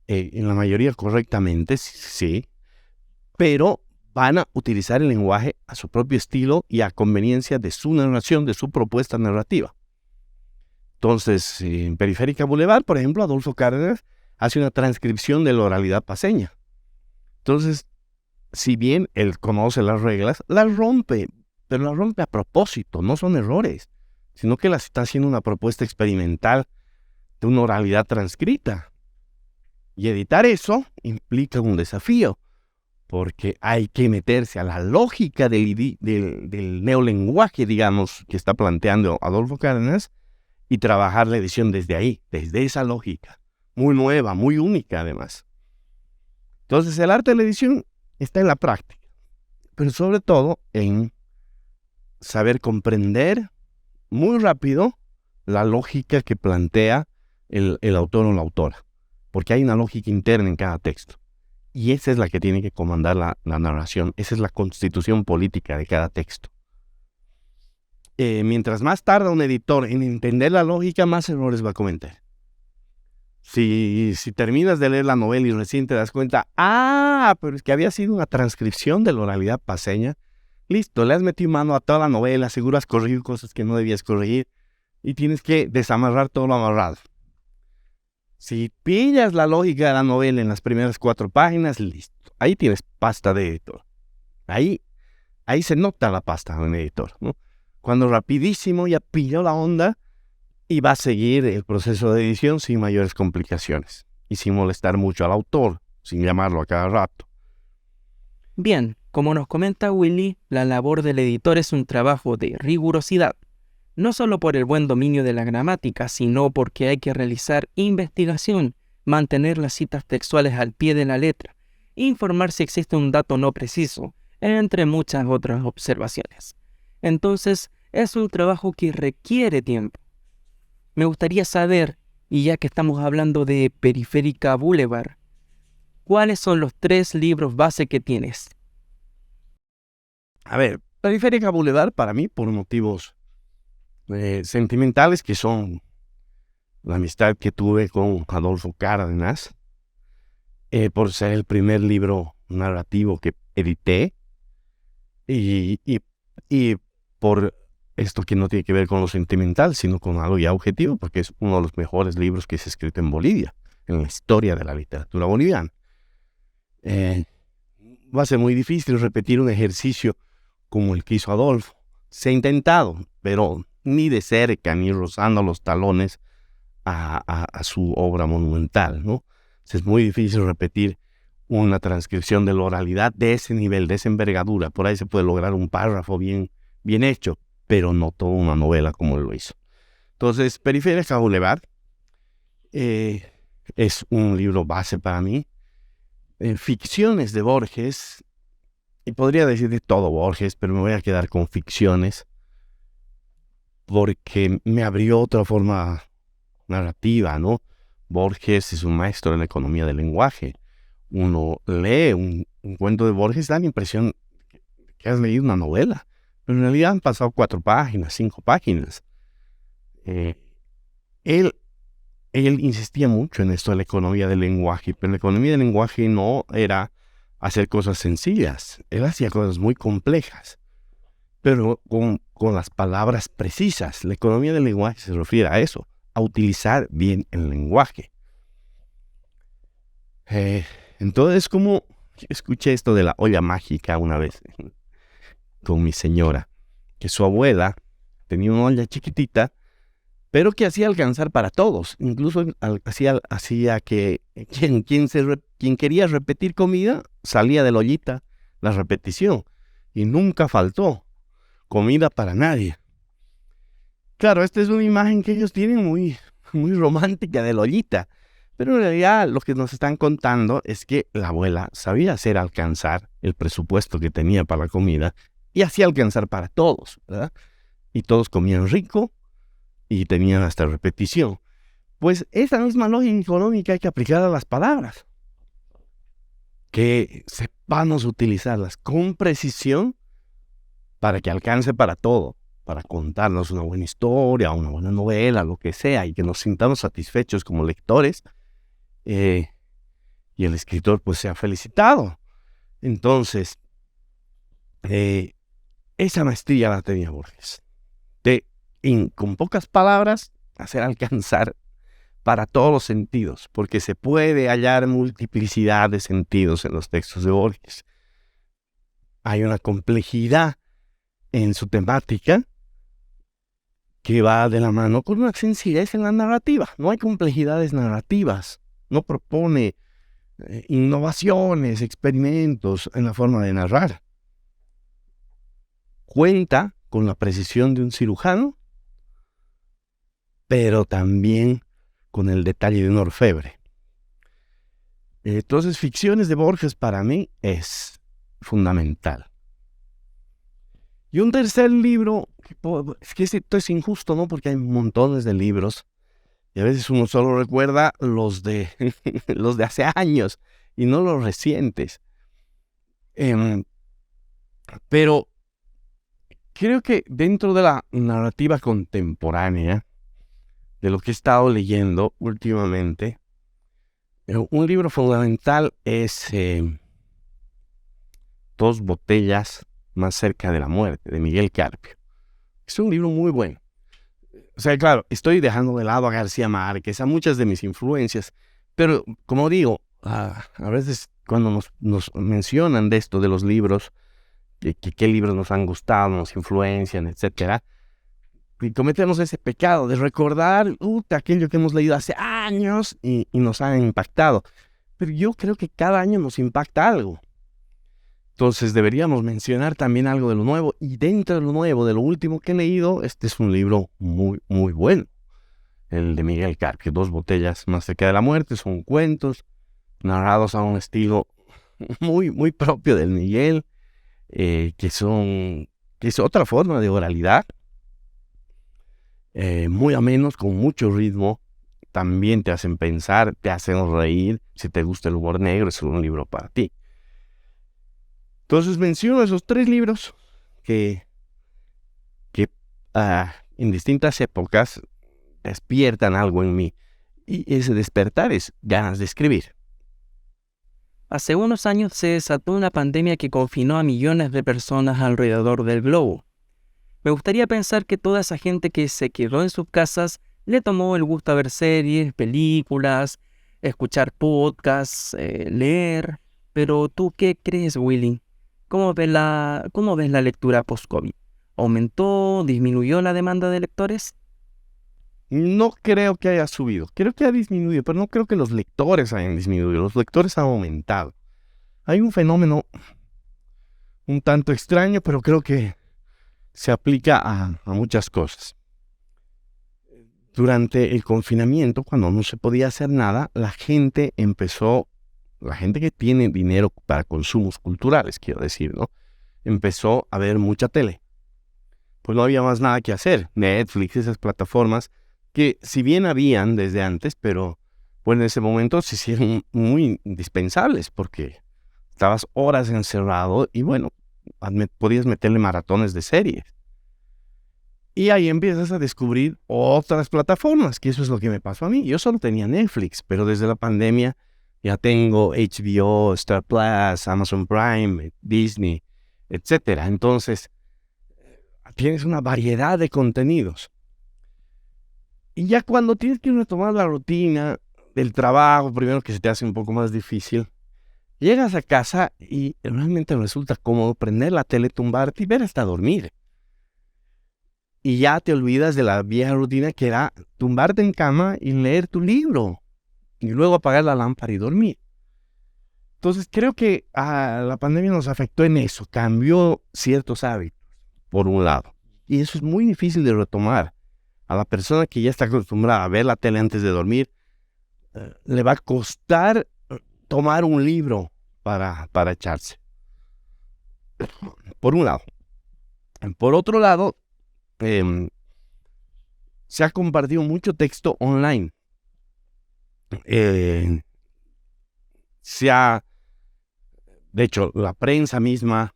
en la mayoría correctamente, sí, pero van a utilizar el lenguaje a su propio estilo y a conveniencia de su narración, de su propuesta narrativa. Entonces, en Periférica Boulevard, por ejemplo, Adolfo Cárdenas hace una transcripción de la oralidad paceña. Entonces, si bien él conoce las reglas, las rompe, pero las rompe a propósito, no son errores, sino que las está haciendo una propuesta experimental de una oralidad transcrita. Y editar eso implica un desafío, porque hay que meterse a la lógica del neolenguaje, digamos, que está planteando Adolfo Cárdenas, y trabajar la edición desde ahí, desde esa lógica, muy nueva, muy única además. Entonces el arte de la edición está en la práctica, pero sobre todo en saber comprender muy rápido la lógica que plantea el autor o la autora, porque hay una lógica interna en cada texto. Y esa es la que tiene que comandar la narración. Esa es la constitución política de cada texto. Mientras más tarda un editor en entender la lógica, más errores va a cometer. Si terminas de leer la novela y recién te das cuenta, pero es que había sido una transcripción de la oralidad paceña, listo, le has metido mano a toda la novela, seguro has corregido cosas que no debías corregir y tienes que desamarrar todo lo amarrado. Si pillas la lógica de la novela en las primeras 4 páginas, listo. Ahí tienes pasta de editor. Ahí se nota la pasta de un editor, ¿no? Cuando rapidísimo ya pilló la onda y va a seguir el proceso de edición sin mayores complicaciones y sin molestar mucho al autor, sin llamarlo a cada rato. Bien, como nos comenta Willy, la labor del editor es un trabajo de rigurosidad. No solo por el buen dominio de la gramática, sino porque hay que realizar investigación, mantener las citas textuales al pie de la letra, informar si existe un dato no preciso, entre muchas otras observaciones. Entonces, es un trabajo que requiere tiempo. Me gustaría saber, y ya que estamos hablando de Periférica Boulevard, ¿cuáles son los 3 libros base que tienes? A ver, Periférica Boulevard para mí, por motivos sentimentales, que son la amistad que tuve con Adolfo Cárdenas, por ser el primer libro narrativo que edité, y por esto que no tiene que ver con lo sentimental, sino con algo ya objetivo, porque es uno de los mejores libros que se ha escrito en Bolivia, en la historia de la literatura boliviana. Va a ser muy difícil repetir un ejercicio como el que hizo Adolfo. Se ha intentado, pero ni de cerca, ni rozando los talones a su obra monumental, ¿no? Es muy difícil repetir una transcripción de la oralidad de ese nivel, de esa envergadura. Por ahí se puede lograr un párrafo bien hecho, pero no toda una novela como él lo hizo. Entonces, Periférica Boulevard es un libro base para mí. Ficciones de Borges, y podría decir de todo Borges, pero me voy a quedar con ficciones, porque me abrió otra forma narrativa, ¿no? Borges es un maestro en la economía del lenguaje. Uno lee un cuento de Borges, da la impresión que has leído una novela, pero en realidad han pasado 4 páginas, 5 páginas. Él insistía mucho en esto de la economía del lenguaje, pero la economía del lenguaje no era hacer cosas sencillas, él hacía cosas muy complejas, pero con las palabras precisas. La economía del lenguaje se refiere a eso, a utilizar bien el lenguaje. Entonces, como escuché esto de la olla mágica una vez con mi señora, que su abuela tenía una olla chiquitita, pero que hacía alcanzar para todos. Incluso hacía que quien quería repetir comida, salía de la ollita la repetición. Y nunca faltó comida para nadie. Claro, esta es una imagen que ellos tienen muy romántica de la ollita. Pero en realidad lo que nos están contando es que la abuela sabía hacer alcanzar el presupuesto que tenía para la comida y hacía alcanzar para todos, ¿verdad? Y todos comían rico y tenían hasta repetición. Pues esa misma lógica económica hay que aplicar a las palabras. Que sepamos utilizarlas con precisión para que alcance para todo, para contarnos una buena historia, una buena novela, lo que sea, y que nos sintamos satisfechos como lectores, y el escritor pues sea felicitado. Entonces, esa maestría la tenía Borges, con pocas palabras, hacer alcanzar para todos los sentidos, porque se puede hallar multiplicidad de sentidos en los textos de Borges. Hay una complejidad en su temática que va de la mano con una sencillez en la narrativa. No hay complejidades narrativas, no propone innovaciones, experimentos en la forma de narrar. Cuenta con la precisión de un cirujano, pero también con el detalle de un orfebre. Entonces, Ficciones de Borges para mí es fundamental. Y un tercer libro, es que esto es injusto, ¿no? Porque hay montones de libros y a veces uno solo recuerda los de, los de hace años y no los recientes. Pero creo que dentro de la narrativa contemporánea, de lo que he estado leyendo últimamente, un libro fundamental es Dos botellas más cerca de la muerte, de Miguel Carpio. Es un libro muy bueno. O sea, claro, estoy dejando de lado a García Márquez, a muchas de mis influencias, pero como digo, a veces cuando nos mencionan de esto, de los libros, qué libros nos han gustado, nos influencian, etcétera, y cometemos ese pecado de recordar aquello que hemos leído hace años y nos ha impactado. Pero yo creo que cada año nos impacta algo. Entonces deberíamos mencionar también algo de lo nuevo. Y dentro de lo nuevo, de lo último que he leído, este es un libro muy, muy bueno. El de Miguel Carpio, Dos botellas más cerca de la muerte. Son cuentos narrados a un estilo muy, muy propio del Miguel, que es otra forma de oralidad. Muy amenos, con mucho ritmo. También te hacen pensar, te hacen reír. Si te gusta el humor negro, es un libro para ti. Entonces menciono esos 3 libros que en distintas épocas despiertan algo en mí. Y ese despertar es ganas de escribir. Hace unos años se desató una pandemia que confinó a millones de personas alrededor del globo. Me gustaría pensar que toda esa gente que se quedó en sus casas le tomó el gusto a ver series, películas, escuchar podcasts, leer. Pero ¿tú qué crees, Willy? ¿Cómo ves la lectura post-COVID? ¿Aumentó, disminuyó la demanda de lectores? No creo que haya subido. Creo que ha disminuido, pero no creo que los lectores hayan disminuido. Los lectores han aumentado. Hay un fenómeno un tanto extraño, pero creo que se aplica a muchas cosas. Durante el confinamiento, cuando no se podía hacer nada, la gente que tiene dinero para consumos culturales, quiero decir, ¿no? Empezó a ver mucha tele. Pues no había más nada que hacer. Netflix, esas plataformas, que si bien habían desde antes, pero bueno, en ese momento se hicieron muy indispensables porque estabas horas encerrado y bueno, podías meterle maratones de series. Y ahí empiezas a descubrir otras plataformas, que eso es lo que me pasó a mí. Yo solo tenía Netflix, pero desde la pandemia ya tengo HBO, Star Plus, Amazon Prime, Disney, etcétera. Entonces, tienes una variedad de contenidos. Y ya cuando tienes que retomar la rutina del trabajo, primero que se te hace un poco más difícil, llegas a casa y realmente resulta cómodo prender la tele, tumbarte y ver hasta dormir. Y ya te olvidas de la vieja rutina que era tumbarte en cama y leer tu libro. Y luego apagar la lámpara y dormir. Entonces creo que la pandemia nos afectó en eso. Cambió ciertos hábitos, por un lado. Y eso es muy difícil de retomar. A la persona que ya está acostumbrada a ver la tele antes de dormir, le va a costar tomar un libro para echarse. Por un lado. Por otro lado, se ha compartido mucho texto online. De hecho, la prensa misma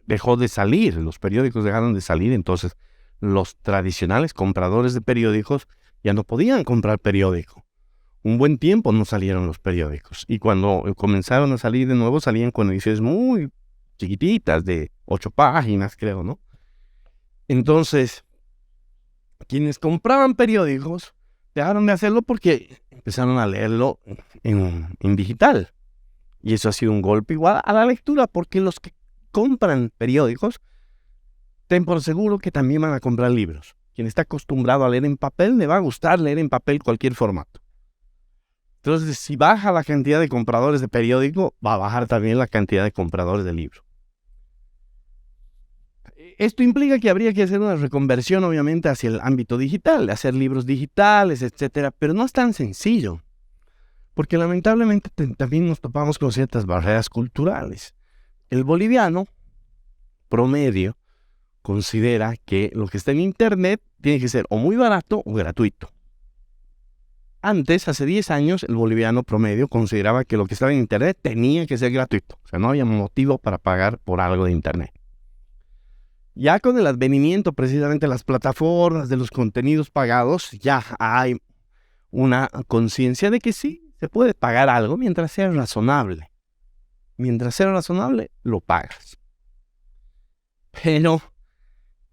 dejó de salir, los periódicos dejaron de salir, entonces los tradicionales compradores de periódicos ya no podían comprar periódico. Un buen tiempo no salieron los periódicos, y cuando comenzaron a salir de nuevo, salían con ediciones muy chiquititas, de 8 páginas, creo, ¿no? Entonces, quienes compraban periódicos dejaron de hacerlo porque empezaron a leerlo en digital. Y eso ha sido un golpe igual a la lectura, porque los que compran periódicos, ten por seguro que también van a comprar libros. Quien está acostumbrado a leer en papel, le va a gustar leer en papel cualquier formato. Entonces, si baja la cantidad de compradores de periódico, va a bajar también la cantidad de compradores de libros. Esto implica que habría que hacer una reconversión, obviamente, hacia el ámbito digital, hacer libros digitales, etcétera, pero no es tan sencillo, porque lamentablemente también nos topamos con ciertas barreras culturales. El boliviano promedio considera que lo que está en Internet tiene que ser o muy barato o gratuito. Antes, hace 10 años, el boliviano promedio consideraba que lo que estaba en Internet tenía que ser gratuito. O sea, no había motivo para pagar por algo de Internet. Ya con el advenimiento precisamente de las plataformas, de los contenidos pagados, ya hay una conciencia de que sí, se puede pagar algo mientras sea razonable. Mientras sea razonable, lo pagas. Pero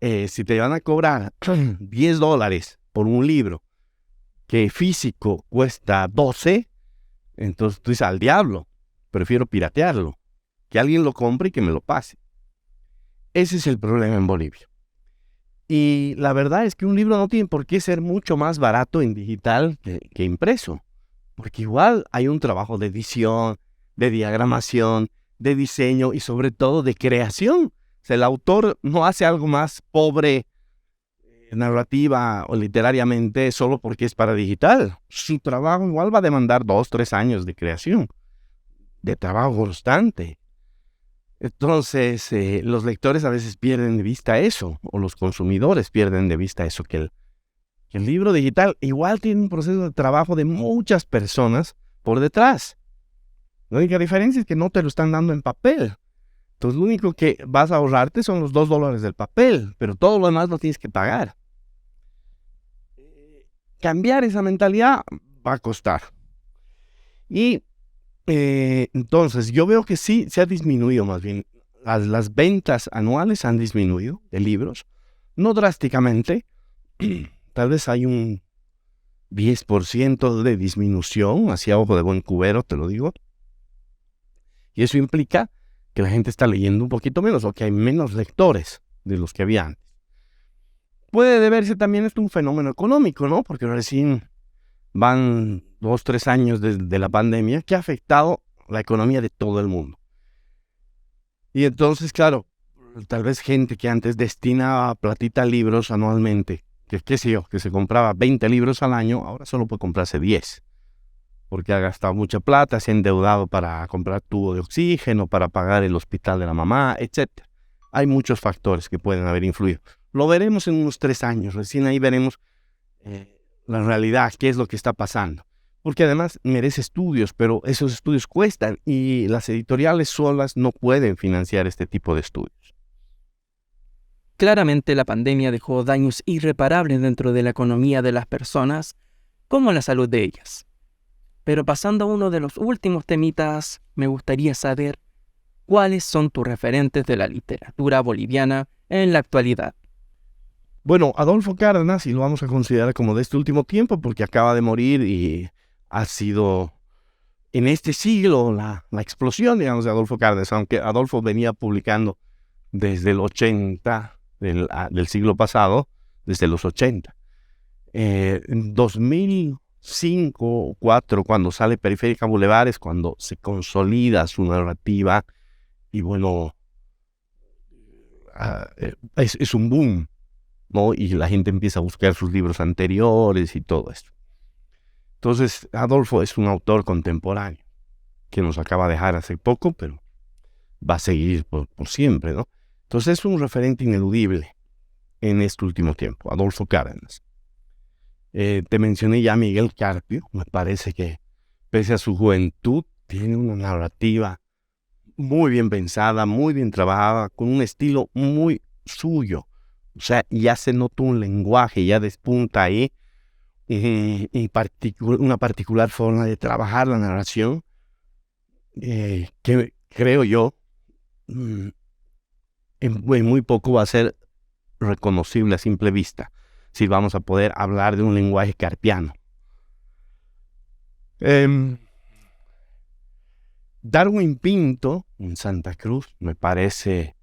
si te van a cobrar $10 por un libro que físico cuesta 12, entonces tú dices, al diablo, prefiero piratearlo, que alguien lo compre y que me lo pase. Ese es el problema en Bolivia. Y la verdad es que un libro no tiene por qué ser mucho más barato en digital que impreso, porque igual hay un trabajo de edición, de diagramación, de diseño y sobre todo de creación. O sea, el autor no hace algo más pobre narrativa o literariamente solo porque es para digital. Su trabajo igual va a demandar 2, 3 años de creación, de trabajo constante. Entonces, los lectores a veces pierden de vista eso, o los consumidores pierden de vista eso, que el libro digital igual tiene un proceso de trabajo de muchas personas por detrás. La única diferencia es que no te lo están dando en papel. Entonces, lo único que vas a ahorrarte son los $2 del papel, pero todo lo demás lo tienes que pagar. Cambiar esa mentalidad va a costar. Y entonces, yo veo que sí se ha disminuido más bien. Las ventas anuales han disminuido de libros, no drásticamente. Tal vez hay un 10% de disminución, hacia ojo de buen cubero, te lo digo. Y eso implica que la gente está leyendo un poquito menos, o que hay menos lectores de los que había antes. Puede deberse también esto a un fenómeno económico, ¿no? Porque recién van 2, 3 años de la pandemia que ha afectado la economía de todo el mundo. Y entonces, claro, tal vez gente que antes destinaba platita a libros anualmente, que qué sé yo, que se compraba 20 libros al año, ahora solo puede comprarse 10. Porque ha gastado mucha plata, se ha endeudado para comprar tubo de oxígeno, para pagar el hospital de la mamá, etc. Hay muchos factores que pueden haber influido. Lo veremos en unos 3 años, recién ahí veremos la realidad, qué es lo que está pasando. Porque además merece estudios, pero esos estudios cuestan y las editoriales solas no pueden financiar este tipo de estudios. Claramente la pandemia dejó daños irreparables dentro de la economía de las personas, como la salud de ellas. Pero pasando a uno de los últimos temitas, me gustaría saber cuáles son tus referentes de la literatura boliviana en la actualidad. Bueno, Adolfo Cárdenas, y lo vamos a considerar como de este último tiempo porque acaba de morir y ha sido en este siglo la explosión, digamos, de Adolfo Cárdenas, aunque Adolfo venía publicando desde el 80 del siglo pasado, desde los 80. En 2005 o 2004, cuando sale Periférica Boulevard, es cuando se consolida su narrativa y bueno, es un boom, ¿no? Y la gente empieza a buscar sus libros anteriores y todo esto. Entonces, Adolfo es un autor contemporáneo que nos acaba de dejar hace poco, pero va a seguir por siempre, ¿no? Entonces, es un referente ineludible en este último tiempo, Adolfo Cárdenas. Te mencioné ya a Miguel Carpio. Me parece que, pese a su juventud, tiene una narrativa muy bien pensada, muy bien trabajada, con un estilo muy suyo. O sea, ya se nota un lenguaje, ya despunta ahí una particular forma de trabajar la narración, que creo yo, mm, en muy poco va a ser reconocible a simple vista, si vamos a poder hablar de un lenguaje carpiano. Darwin Pinto, en Santa Cruz, me parece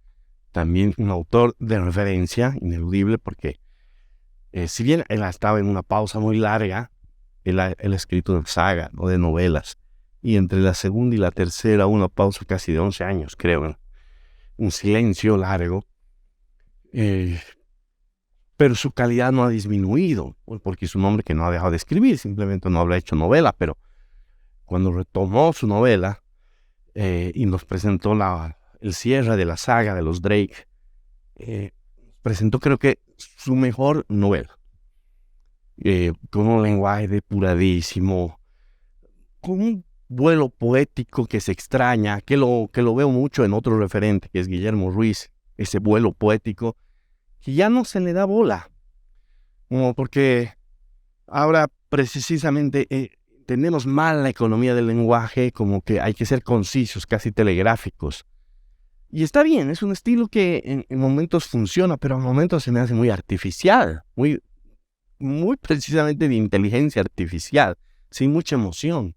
también un autor de referencia, ineludible, porque si bien él estaba en una pausa muy larga, él ha escrito una saga, ¿no?, de novelas, y entre la segunda y la tercera una pausa casi de 11 años, creo, ¿no? Un silencio largo, pero su calidad no ha disminuido, porque es un hombre que no ha dejado de escribir, simplemente no habrá hecho novela, pero cuando retomó su novela y nos presentó el cierre de la saga de los Drake, presentó creo que su mejor novela, con un lenguaje depuradísimo, con un vuelo poético que se extraña, que lo veo mucho en otro referente, que es Guillermo Ruiz, ese vuelo poético, que ya no se le da bola, porque ahora precisamente tenemos mal la economía del lenguaje, como que hay que ser concisos, casi telegráficos. Y está bien, es un estilo que en momentos funciona, pero a momentos se me hace muy artificial, muy precisamente de inteligencia artificial, sin mucha emoción.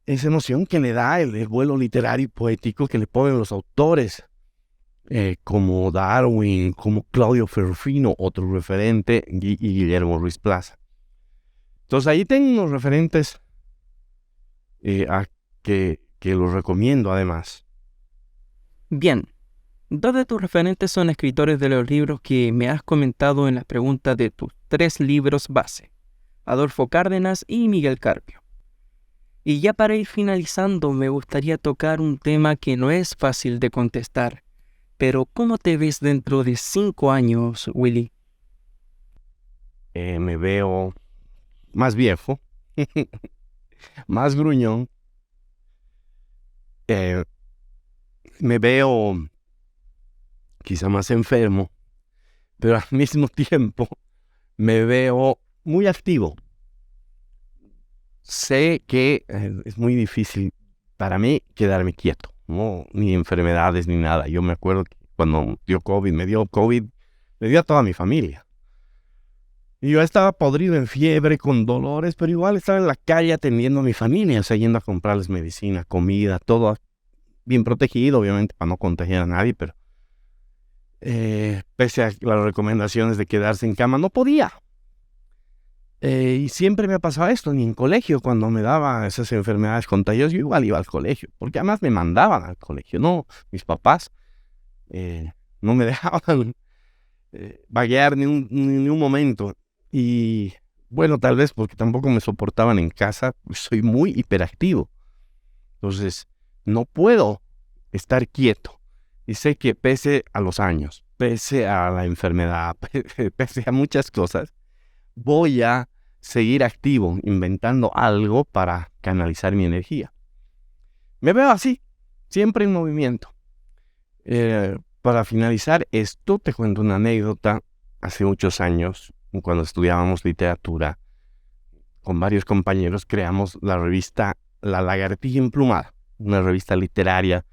Esa emoción que le da el vuelo literario y poético que le ponen los autores, como Darwin, como Claudio Ferrufino, otro referente, y Guillermo Ruiz Plaza. Entonces ahí tengo unos referentes que los recomiendo además. Bien, dos de tus referentes son escritores de los libros que me has comentado en las preguntas de tus 3 libros base, Adolfo Cárdenas y Miguel Carpio. Y ya para ir finalizando, me gustaría tocar un tema que no es fácil de contestar, pero ¿cómo te ves dentro de 5 años, Willy? Me veo más viejo, más gruñón, me veo quizá más enfermo, pero al mismo tiempo me veo muy activo. Sé que es muy difícil para mí quedarme quieto, no, ni enfermedades ni nada. Yo me acuerdo que cuando me dio COVID, le dio a toda mi familia. Y yo estaba podrido en fiebre, con dolores, pero igual estaba en la calle atendiendo a mi familia, o sea, yendo a comprarles medicina, comida, todo bien protegido, obviamente, para no contagiar a nadie, pero pese a las recomendaciones de quedarse en cama, no podía. Y siempre me ha pasado esto, ni en colegio, cuando me daban esas enfermedades contagiosas, yo igual iba al colegio, porque además me mandaban al colegio, no, mis papás no me dejaban vaguear ni un momento. Y bueno, tal vez porque tampoco me soportaban en casa, pues soy muy hiperactivo. Entonces, no puedo estar quieto. Y sé que pese a los años, pese a la enfermedad, pese a muchas cosas, voy a seguir activo, inventando algo para canalizar mi energía. Me veo así, siempre en movimiento. Para finalizar esto, te cuento una anécdota. Hace muchos años, cuando estudiábamos literatura, con varios compañeros creamos la revista La Lagartija Emplumada, una revista literaria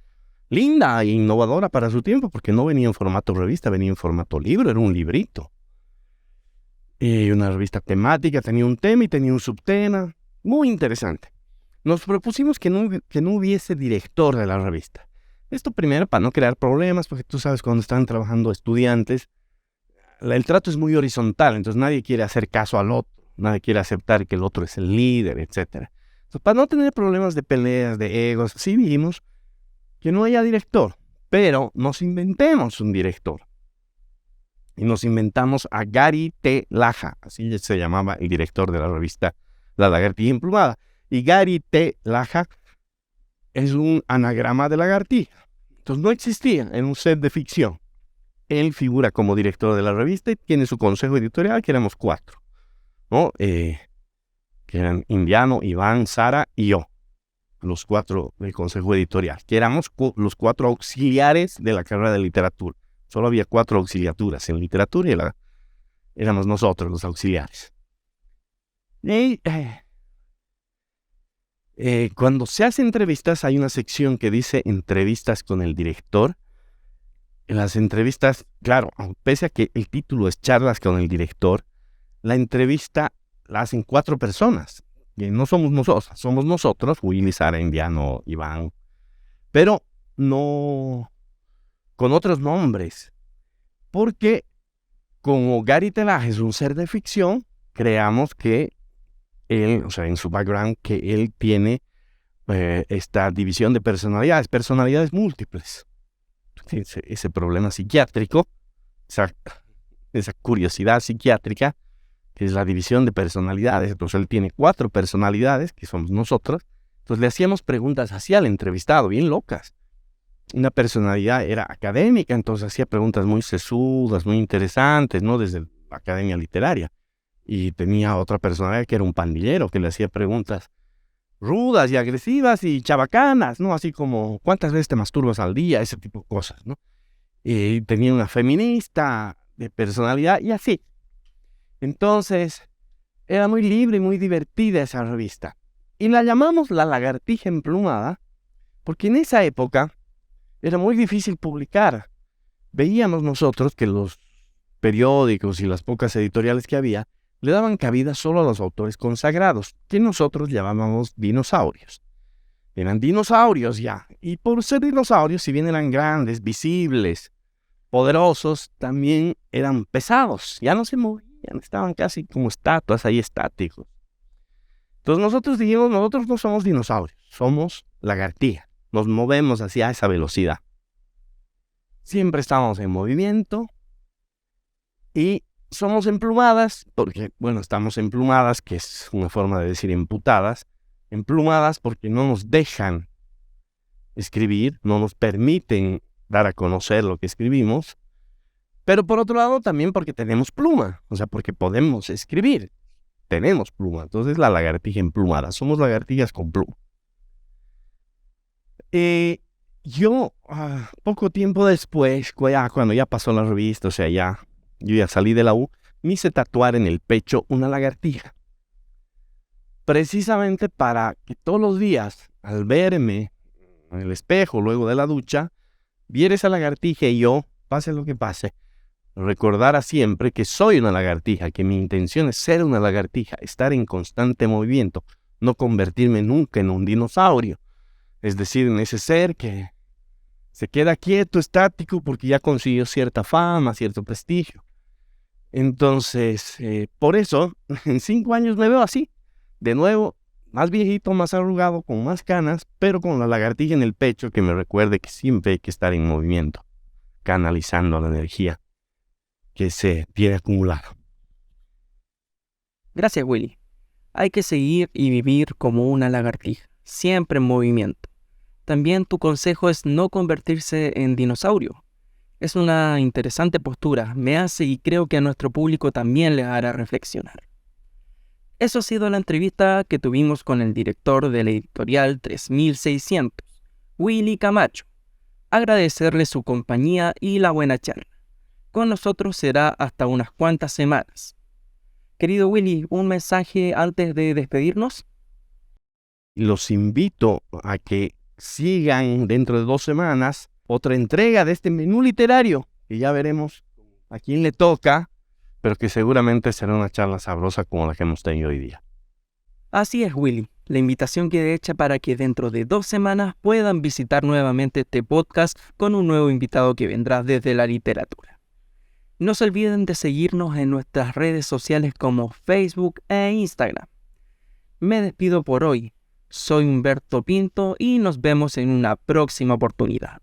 linda e innovadora para su tiempo, porque no venía en formato revista, venía en formato libro, era un librito. Y una revista temática, tenía un tema y tenía un subtema, muy interesante. Nos propusimos que no hubiese director de la revista. Esto primero para no crear problemas, porque tú sabes, cuando están trabajando estudiantes, el trato es muy horizontal, entonces nadie quiere hacer caso al otro, nadie quiere aceptar que el otro es el líder, etc. Entonces, para no tener problemas de peleas, de egos, sí dijimos que no haya director, pero nos inventemos un director. Y nos inventamos a Gary T. Laja, así se llamaba el director de la revista La Lagartija Emplumada. Y Gary T. Laja es un anagrama de lagartija. Entonces no existía en un set de ficción. Él figura como director de la revista y tiene su consejo editorial, que éramos 4, ¿no? Que eran Indiano, Iván, Sara y yo. los 4 del consejo editorial, que éramos los 4 auxiliares de la carrera de literatura. Solo había 4 auxiliaturas en literatura y éramos nosotros los auxiliares. Y cuando se hace entrevistas, hay una sección que dice entrevistas con el director. En las entrevistas, claro, pese a que el título es charlas con el director, la entrevista la hacen 4 personas. Que no somos nosotros, Willy, Sara, Indiano, Iván, pero no con otros nombres. Porque como Gary Telaje es un ser de ficción, creamos que él, o sea, en su background, que él tiene esta división de personalidades múltiples. Ese problema psiquiátrico, esa curiosidad psiquiátrica, que es la división de personalidades. Entonces él tiene 4 personalidades, que somos nosotros. Entonces le hacíamos preguntas así al entrevistado, bien locas. Una personalidad era académica, entonces hacía preguntas muy sesudas, muy interesantes, ¿no? Desde la academia literaria. Y tenía otra personalidad que era un pandillero, que le hacía preguntas rudas y agresivas y chabacanas, ¿no? Así como, ¿cuántas veces te masturbas al día? Ese tipo de cosas, ¿no? Y tenía una feminista de personalidad y así. Entonces, era muy libre y muy divertida esa revista. Y la llamamos La Lagartija Emplumada, porque en esa época era muy difícil publicar. Veíamos nosotros que los periódicos y las pocas editoriales que había le daban cabida solo a los autores consagrados, que nosotros llamábamos dinosaurios. Eran dinosaurios ya, y por ser dinosaurios, si bien eran grandes, visibles, poderosos, también eran pesados, ya no se movían, estaban casi como estatuas ahí estáticos. Entonces nosotros dijimos, nosotros no somos dinosaurios, somos lagartija, nos movemos hacia esa velocidad. Siempre estamos en movimiento y somos emplumadas, porque, bueno, estamos emplumadas, que es una forma de decir emputadas, emplumadas porque no nos dejan escribir, no nos permiten dar a conocer lo que escribimos, pero por otro lado también porque tenemos pluma, o sea, porque podemos escribir, tenemos pluma. Entonces la lagartija emplumada, somos lagartijas con pluma. Yo, poco tiempo después, cuando ya pasó la revista, o sea, yo ya salí de la U, me hice tatuar en el pecho una lagartija. Precisamente para que todos los días, al verme en el espejo, luego de la ducha, viera esa lagartija y yo, pase lo que pase, recordara siempre que soy una lagartija, que mi intención es ser una lagartija, estar en constante movimiento, no convertirme nunca en un dinosaurio. Es decir, en ese ser que se queda quieto, estático, porque ya consiguió cierta fama, cierto prestigio. Entonces, por eso, en 5 años me veo así, de nuevo, más viejito, más arrugado, con más canas, pero con la lagartija en el pecho que me recuerde que siempre hay que estar en movimiento, canalizando la energía que se tiene acumulada. Gracias, Willy. Hay que seguir y vivir como una lagartija, siempre en movimiento. También tu consejo es no convertirse en dinosaurio. Es una interesante postura, me hace y creo que a nuestro público también le hará reflexionar. Eso ha sido la entrevista que tuvimos con el director de la editorial 3600, Willy Camacho. Agradecerle su compañía y la buena charla. Con nosotros será hasta unas cuantas semanas. Querido Willy, ¿un mensaje antes de despedirnos? Los invito a que sigan dentro de 2 semanas otra entrega de este menú literario, que ya veremos a quién le toca, pero que seguramente será una charla sabrosa como la que hemos tenido hoy día. Así es, Willy. La invitación queda hecha para que dentro de 2 semanas puedan visitar nuevamente este podcast con un nuevo invitado que vendrá desde la literatura. No se olviden de seguirnos en nuestras redes sociales como Facebook e Instagram. Me despido por hoy. Soy Humberto Pinto y nos vemos en una próxima oportunidad.